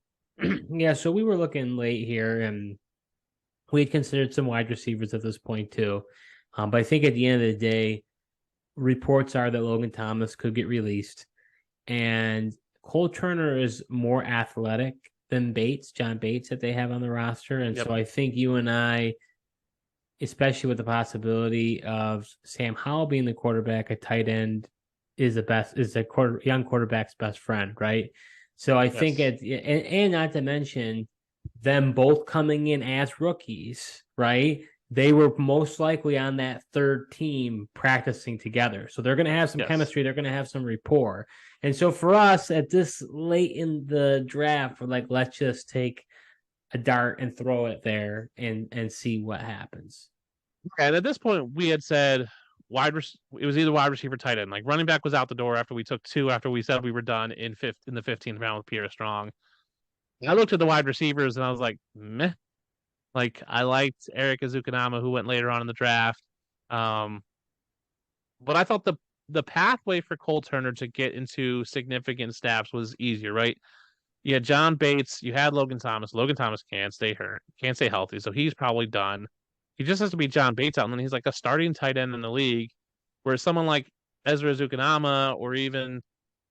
Yeah, so we were looking late here, and we had considered some wide receivers at this point too. But I think at the end of the day, reports are that Logan Thomas could get released, and Cole Turner is more athletic than John Bates that they have on the roster, and Yep. so I think you and I, especially with the possibility of Sam Howell being the quarterback, a tight end is young quarterback's best friend, right? So I think and not to mention them both coming in as rookies, right? They were most likely on that third team practicing together. So they're going to have some chemistry. They're going to have some rapport. And so for us at this late in the draft, we're like, let's just take a dart and throw it there and see what happens. And at this point, we had said it was either wide receiver, tight end. Like running back was out the door after we took two. After we said we were done in the 15th round with Pierre Strong. And I looked at the wide receivers and I was like, meh. Like I liked Eric Azukanama, who went later on in the draft. But I thought the pathway for Cole Turner to get into significant snaps was easier, right? You had John Bates, you had Logan Thomas. Logan Thomas can't stay hurt, can't stay healthy, so he's probably done. He just has to be John Bates out, and then he's like a starting tight end in the league. Whereas someone like Ezra Zukanama or even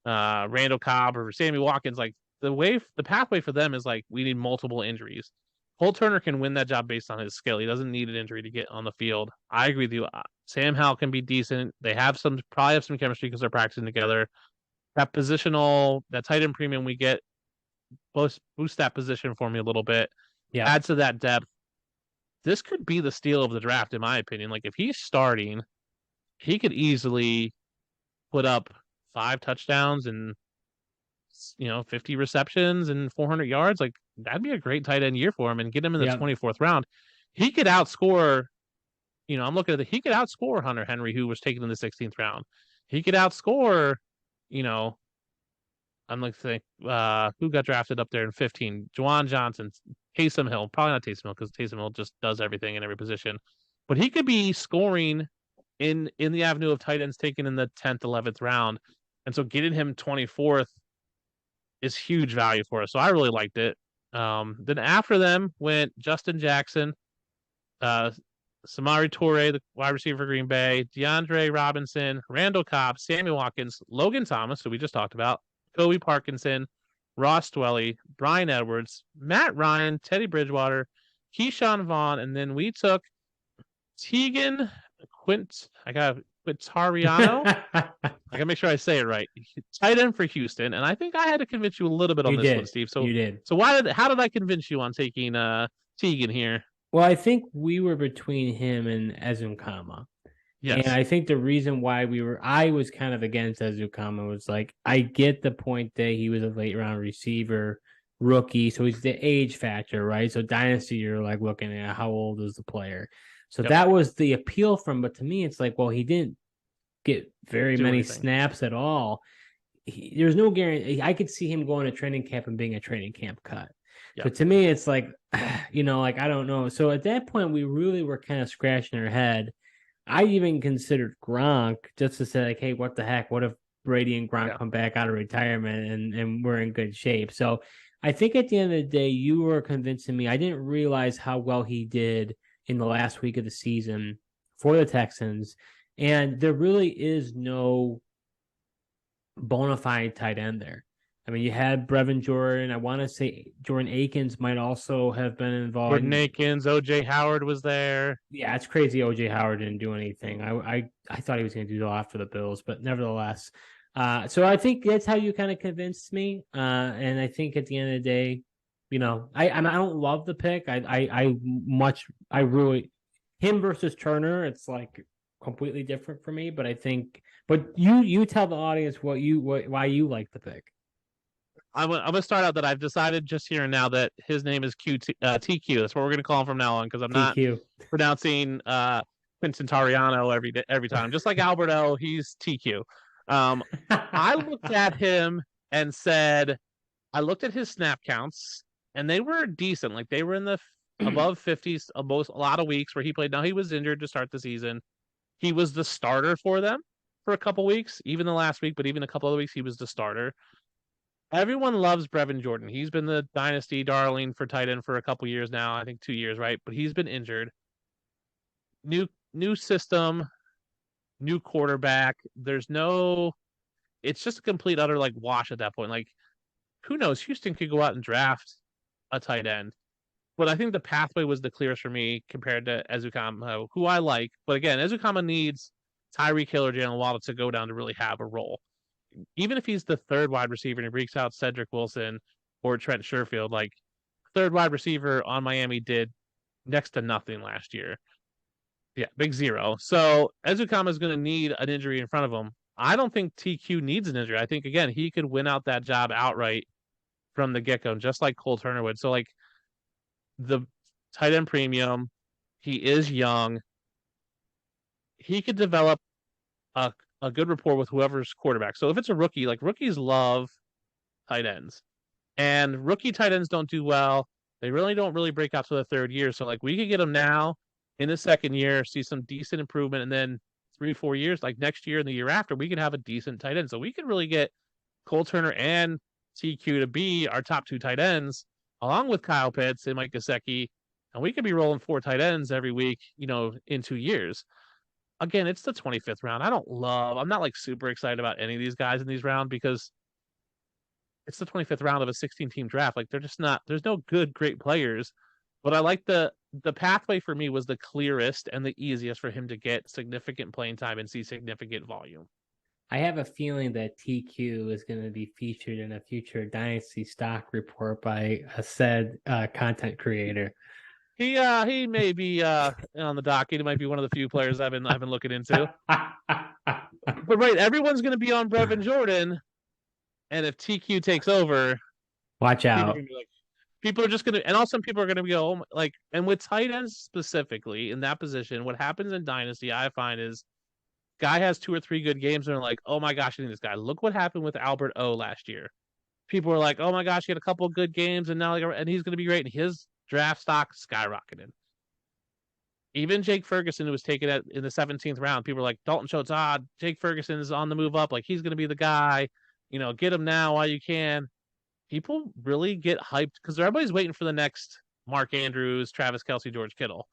Randall Cobb or Sammy Watkins, like the pathway for them is like we need multiple injuries. Cole Turner can win that job based on his skill. He doesn't need an injury to get on the field. I agree with you. Sam Howell can be decent. They probably have some chemistry because they're practicing together. That tight end premium we get, boost that position for me a little bit. Yeah. Add to that depth. This could be the steal of the draft, in my opinion. Like if he's starting, he could easily put up 5 touchdowns and 50 receptions and 400 yards. Like that'd be a great tight end year for him, and get him in the 24th round. He could outscore. I'm looking at he could outscore Hunter Henry, who was taken in the 16th round. He could outscore. I'm like think who got drafted up there in 15. Juwan Johnson, Taysom Hill, probably not Taysom Hill because Taysom Hill just does everything in every position, but he could be scoring in the avenue of tight ends taken in the 10th, 11th round, and so getting him 24th is huge value for us. So I really liked it. Then after them went Justin Jackson, Samari Toure, the wide receiver for Green Bay, DeAndre Robinson, Randall Cobb, Sammy Watkins, Logan Thomas, who we just talked about, Kobe Parkinson, Ross Dwelly, Brian Edwards, Matt Ryan, Teddy Bridgewater, Keyshawn Vaughn, and then we took Tegan Quintariano. I gotta make sure I say it right. Tight end for Houston, and I think I had to convince you a little bit on this one, Steve. So you did. So how did I convince you on taking Tegan here? Well, I think we were between him and Ezunkama. Yes. And I think the reason why I was kind of against Ezunkama was like, I get the point that he was a late round receiver, rookie, so he's the age factor, right? So Dynasty, you're like looking at how old is the player. So that was the appeal from, but to me, it's like, well, he didn't get very many snaps at all. There's no guarantee. I could see him going to training camp and being a training camp cut. Yep. So to me, it's like, like, I don't know. So at that point, we really were kind of scratching our head. I even considered Gronk just to say, like, hey, what the heck? What if Brady and Gronk come back out of retirement and we're in good shape. So I think at the end of the day, you were convincing me. I didn't realize how well he did in the last week of the season for the Texans. And there really is no bona fide tight end there. I mean, you had Brevin Jordan. I want to say Jordan Akins might also have been involved. Jordan Akins, OJ Howard was there. Yeah, it's crazy. OJ Howard didn't do anything. I thought he was going to do a lot for the Bills, but nevertheless. So I think that's how you kind of convinced me. And I think at the end of the day, I don't love the pick. I really him versus Turner. It's like completely different for me. But I think, you tell the audience why you like the pick. I'm gonna start out that I've decided just here and now that his name is TQ. That's what we're gonna call him from now on because I'm not pronouncing Quentin Tariano every time. Just like Alberto, he's TQ. I looked at him and said, I looked at his snap counts and they were decent. Like they were in the above 50s a lot of weeks where he played. Now he was injured to start the season. He was the starter for them for a couple weeks, even the last week, but even a couple of weeks he was the starter. Everyone loves Brevin Jordan. He's been the dynasty darling for tight end for a couple years now. I think 2 years, right? But he's been injured. New system, new quarterback. It's just a complete utter like wash at that point. Like, who knows? Houston could go out and draft a tight end. But I think the pathway was the clearest for me compared to Ezukama, who I like. But again, Ezukama needs Tyreek Hill or Jalen Waddle to go down to really have a role. Even if he's the third wide receiver and he breaks out Cedric Wilson or Trent Sherfield, like third wide receiver on Miami did next to nothing last year. Yeah, big zero. So Ezukama is going to need an injury in front of him. I don't think TQ needs an injury. I think, again, he could win out that job outright from the get-go, just like Cole Turner would. So, like, the tight end premium, he is young. He could develop a good rapport with whoever's quarterback. So if it's a rookie, like rookies love tight ends. And rookie tight ends don't do well. They really don't break out to the third year. So like we could get them now in the second year, see some decent improvement, and then 3-4 years, like next year and the year after, we could have a decent tight end. So we could really get Cole Turner and TQ to be our top two tight ends, along with Kyle Pitts and Mike Gesicki, and we could be rolling 4 tight ends every week, in 2 years. Again, it's the 25th round. I'm not like super excited about any of these guys in these rounds because it's the 25th round of a 16-team draft. Like they're just not, there's no good, great players. But I like the pathway for me was the clearest and the easiest for him to get significant playing time and see significant volume. I have a feeling that TQ is going to be featured in a future Dynasty stock report by a said content creator. He may be on the docket. He might be one of the few players I've been looking into. But right, everyone's going to be on Brevin Jordan, and if TQ takes over, watch out. People are just going to, and also people are going to go like, and with tight ends specifically in that position, what happens in Dynasty I find is guy has 2 or 3 good games and they're like, oh my gosh, I need this guy. Look what happened with Albert O last year. People were like, oh my gosh, he had a couple of good games and now and he's going to be great. And his draft stock skyrocketed. Even Jake Ferguson, who was taken in the 17th round, people were like, Dalton Schultz, Jake Ferguson is on the move up. Like, he's going to be the guy. Get him now while you can. People really get hyped because everybody's waiting for the next Mark Andrews, Travis Kelce, George Kittle.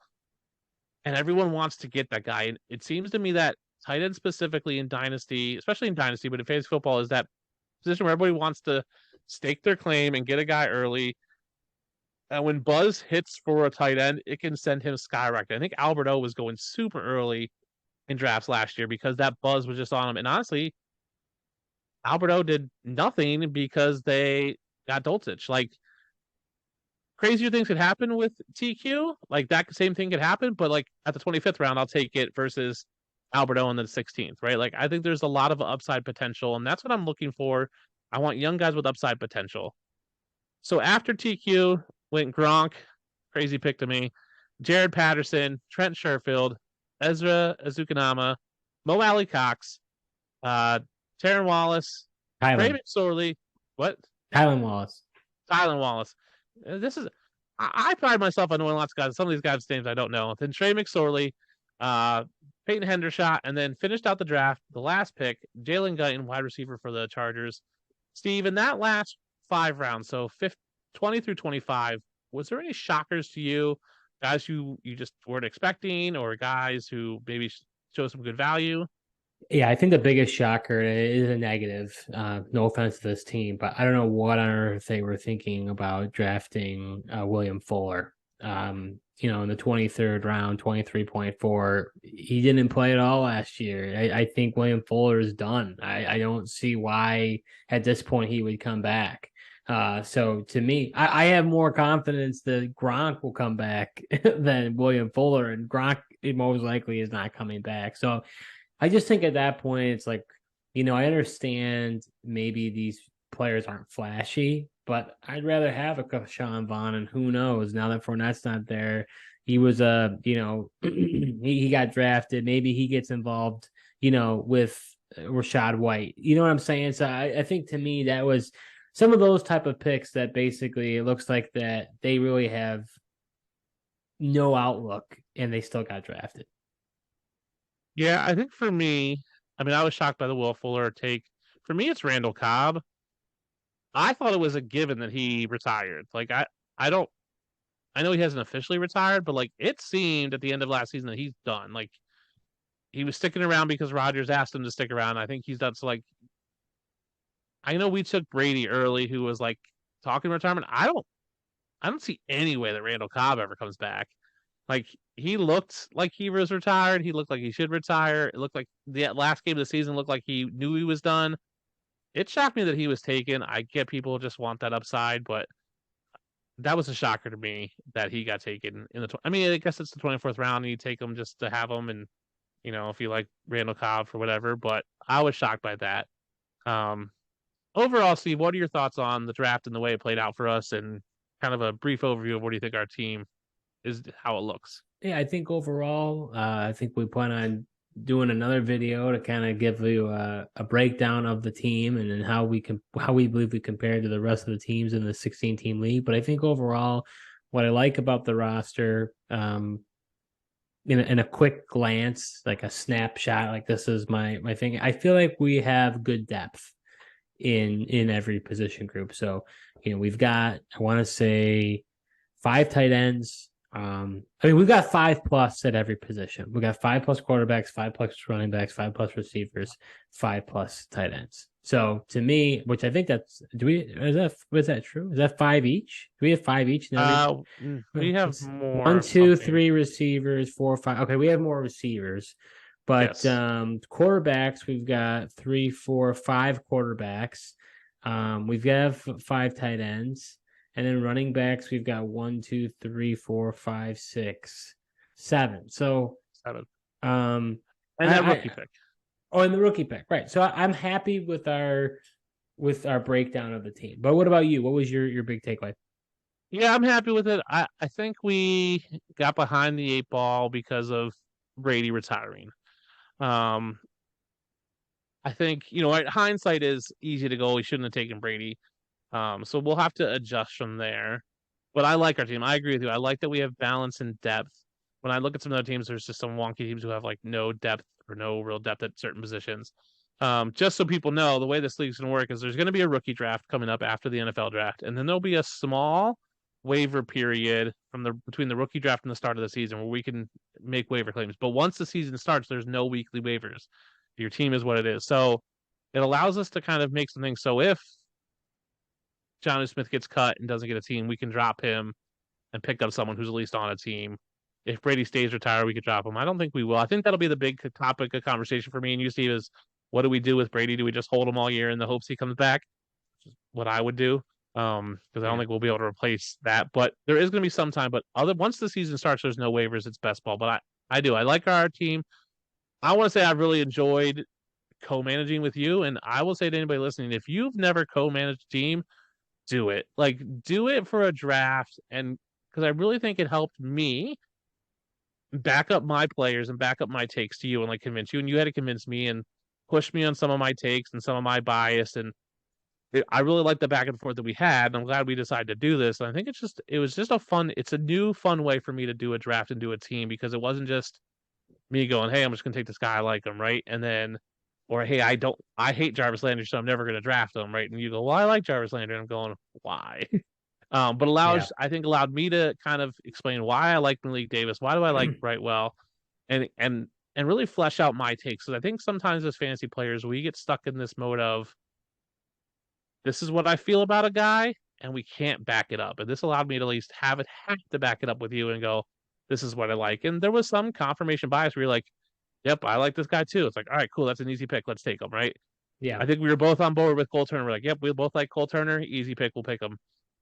And everyone wants to get that guy. And it seems to me that tight end specifically in Dynasty, especially in Dynasty, but in fantasy football, is that position where everybody wants to stake their claim and get a guy early. And when buzz hits for a tight end, it can send him skyrocketing. I think Albert O was going super early in drafts last year because that buzz was just on him. And honestly, Albert O did nothing because they got Dulcich. Like, crazier things could happen with TQ. Like, that same thing could happen, but like at the 25th round, I'll take it versus Albert O in the 16th, right? Like, I think there's a lot of upside potential, and that's what I'm looking for. I want young guys with upside potential. So after TQ went Gronk, crazy pick to me, Jared Patterson, Trent Sherfield, Ezra Azukanama, Mo Alley Cox, Taron Wallace, Trey McSorley. What? Tylan Wallace. Tylan Wallace. I pride myself on knowing lots of guys. Some of these guys' names I don't know. Then Trey McSorley, uh, Peyton Hendershot, and then finished out the draft. The last pick, Jalen Guyton, wide receiver for the Chargers. Steve, in that last 5 rounds, so 20 through 25, was there any shockers to you? Guys you just weren't expecting, or guys who maybe show some good value? Yeah, I think the biggest shocker is a negative. No offense to this team, but I don't know what on earth they were thinking about drafting William Fuller. In the 23rd round, 23.4. He didn't play at all last year. I think William Fuller is done. I don't see why at this point he would come back. So to me, I have more confidence that Gronk will come back than William Fuller, and Gronk most likely is not coming back. So I just think at that point, it's like, I understand maybe these players aren't flashy, but I'd rather have a Sean Vaughn, and who knows, now that Fournette's not there, he was he got drafted. Maybe he gets involved, with Rashad White. You know what I'm saying? So I think to me that was some of those type of picks that basically it looks like that they really have no outlook and they still got drafted. Yeah, I think for me, I mean, I was shocked by the Will Fuller take. For me, it's Randall Cobb. I thought it was a given that he retired. I don't, I know he hasn't officially retired, but like it seemed at the end of last season that he's done. Like he was sticking around because Rodgers asked him to stick around. I think he's done. So like, I know we took Brady early, who was like talking retirement. I don't see any way that Randall Cobb ever comes back. Like he looked like he was retired. He looked like he should retire. It looked like the last game of the season looked like he knew he was done. It shocked me that he was taken. I get people just want that upside, but that was a shocker to me that he got taken in the. I mean, I guess it's the 24th round, and you take him just to have him, and if you like Randall Cobb for whatever. But I was shocked by that. Um, Overall, Steve, what are your thoughts on the draft and the way it played out for us, and kind of a brief overview of what do you think our team is, how it looks? Yeah, I think overall, I think we plan on doing another video to kind of give you a breakdown of the team and then how we believe we compare to the rest of the teams in the 16 team league. But I think overall, what I like about the roster, in a quick glance, like a snapshot, like this is my thing. I feel like we have good depth in every position group. So we've got, I want to say, 5 tight ends. I mean, we've got 5+ at every position. We got 5+ quarterbacks, 5+ running backs, 5+ receivers, 5+ tight ends. So to me, which I think is that true? Is that 5 each? Do we have 5 each in every? We have more One, of two, something. three receivers, 4, 5. Okay, we have more receivers, but Yes. quarterbacks we've got 3, 4, 5 quarterbacks. We've got 5 tight ends. And then running backs, we've got 1, 2, 3, 4, 5, 6, 7. So, 7. And that rookie pick. Oh, and the rookie pick, right? So I'm happy with our breakdown of the team. But what about you? What was your big takeaway? Yeah, I'm happy with it. I think we got behind the 8 ball because of Brady retiring. Um, I think, hindsight is easy to go. We shouldn't have taken Brady. So we'll have to adjust from there. But I like our team. I agree with you. I like that we have balance and depth. When I look at some other teams, there's just some wonky teams who have like no depth or no real depth at certain positions. Just so people know, the way this league's going to work is there's going to be a rookie draft coming up after the NFL draft, and then there'll be a small waiver period between the rookie draft and the start of the season where we can make waiver claims. But once the season starts, there's no weekly waivers. Your team is what it is. So it allows us to kind of make some things. So if Johnny Smith gets cut and doesn't get a team, we can drop him and pick up someone who's at least on a team. If Brady stays retired, we could drop him. I don't think we will. I think that'll be the big topic of conversation for me and you, Steve, is what do we do with Brady? Do we just hold him all year in the hopes he comes back? What I would do. Because I don't think we'll be able to replace that. But there is going to be some time. But once the season starts, there's no waivers. It's best ball. But I do. I like our team. I want to say I've really enjoyed co-managing with you. And I will say to anybody listening, if you've never co-managed a team, do it. Like, do it for a draft. And because I really think it helped me back up my players and back up my takes to you and like convince you. And you had to convince me and push me on some of my takes and some of my bias. And I really like the back and forth that we had. And I'm glad we decided to do this. And I think it was just it's a new fun way for me to do a draft and do a team because it wasn't just me going, hey, I'm just gonna take this guy, I like him, right? And then, or hey, I hate Jarvis Landry, so I'm never gonna draft him, right? And you go, well, I like Jarvis Landry, and I'm going, why? But Yeah. allowed me to kind of explain why I like Malik Davis, why do I like Brightwell, and really flesh out my takes. Because I think sometimes as fantasy players, we get stuck in this mode of this is what I feel about a guy, and we can't back it up. And this allowed me to at least have to back it up with you and go, this is what I like. And there was some confirmation bias where you're like, yep, I like this guy too. It's like, all right, cool, that's an easy pick. Let's take him, right? Yeah. I think we were both on board with Cole Turner. We're like, yep, we both like Cole Turner. Easy pick, we'll pick him.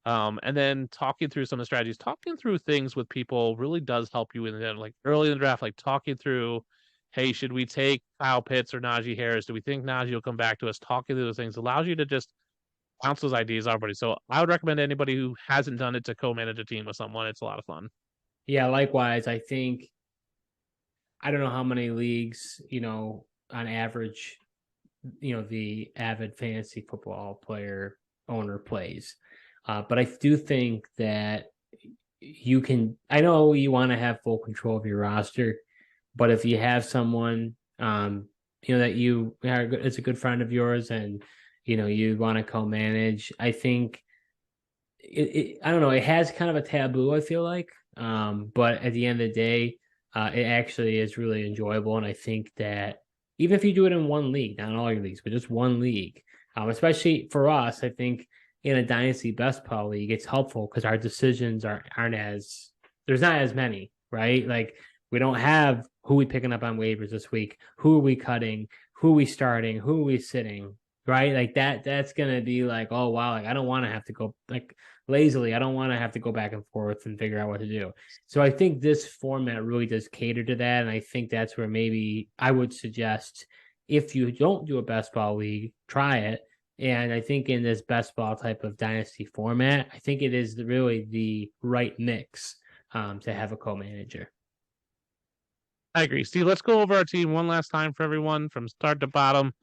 And then talking through some of the strategies, talking through things with people really does help you in the like early in the draft, like talking through, hey, should we take Kyle Pitts or Najee Harris? Do we think Najee will come back to us? Talking through those things allows you to just bounce those ideas off everybody. So I would recommend anybody who hasn't done it to co-manage a team with someone. It's a lot of fun. Yeah, likewise. I think I don't know how many leagues, on average, the avid fantasy football player owner plays. But I do think that I know you want to have full control of your roster, but if you have someone, that you are, it's a good friend of yours and, you want to co-manage, I think I don't know, it has kind of a taboo, I feel like. But at the end of the day, it actually is really enjoyable. And I think that even if you do it in one league, not all your leagues, but just one league, especially for us, I think in a dynasty best ball league, it's helpful because our decisions aren't as there's not as many, right? Like we don't have who we picking up on waivers this week, who are we cutting, who are we starting, who are we sitting, right? Like that's gonna be like, oh wow, like I don't want to have to go like lazily. I don't want to have to go back and forth and figure out what to do. So I think this format really does cater to that. And I think that's where maybe I would suggest if you don't do a best ball league, try it. And I think in this best ball type of dynasty format, I think it is really the right mix to have a co-manager. I agree. Steve, let's go over our team one last time for everyone from start to bottom,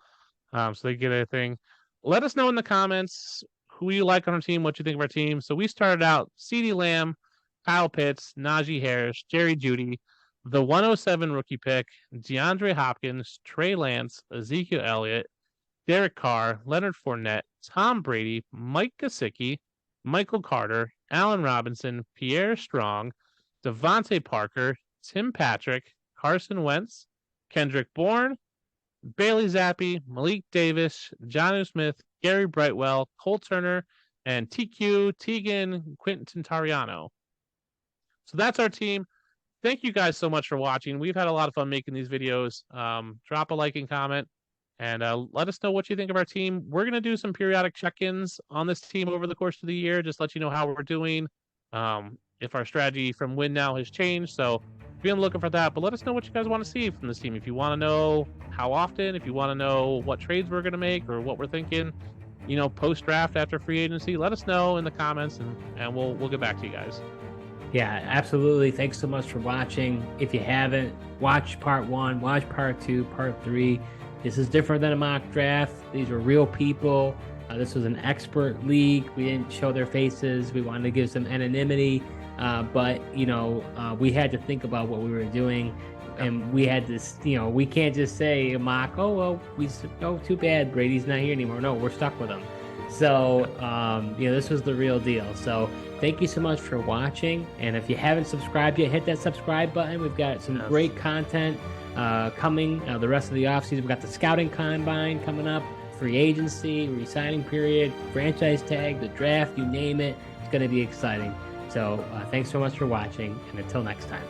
so they get anything. Let us know in the comments who you like on our team, what you think of our team. So we started out CeeDee Lamb, Kyle Pitts, Najee Harris, Jerry Jeudy, the 107 rookie pick, DeAndre Hopkins, Trey Lance, Ezekiel Elliott, Derek Carr, Leonard Fournette, Tom Brady, Mike Gesicki, Michael Carter, Allen Robinson, Pierre Strong, Devontae Parker, Tim Patrick, Carson Wentz, Kendrick Bourne, Bailey Zappi, Malik Davis, Jonnu Smith, Gary Brightwell, Cole Turner, and TQ, Tegan, Quentin Tariano. So that's our team. Thank you guys so much for watching. We've had a lot of fun making these videos. Drop a like and comment, and let us know what you think of our team. We're going to do some periodic check-ins on this team over the course of the year, just let you know how we're doing, if our strategy from win now has changed. So be on the lookout for that, but let us know what you guys want to see from this team. If you want to know how often, if you want to know what trades we're going to make or what we're thinking, post-draft after free agency, let us know in the comments, and we'll get back to you guys. Yeah, absolutely. Thanks so much for watching. If you haven't, watch part 1, watch part 2, part 3. This is different than a mock draft. These were real people. This was an expert league. We didn't show their faces. We wanted to give some anonymity. But we had to think about what we were doing, and we had this. We can't just say mock. Oh well, too bad Brady's not here anymore. No, we're stuck with him. So this was the real deal. So thank you so much for watching. And if you haven't subscribed yet, hit that subscribe button. We've got some great content coming the rest of the offseason. We've got the scouting combine coming up, free agency, re-signing period, franchise tag, the draft, you name it. It's going to be exciting. So thanks so much for watching, and until next time.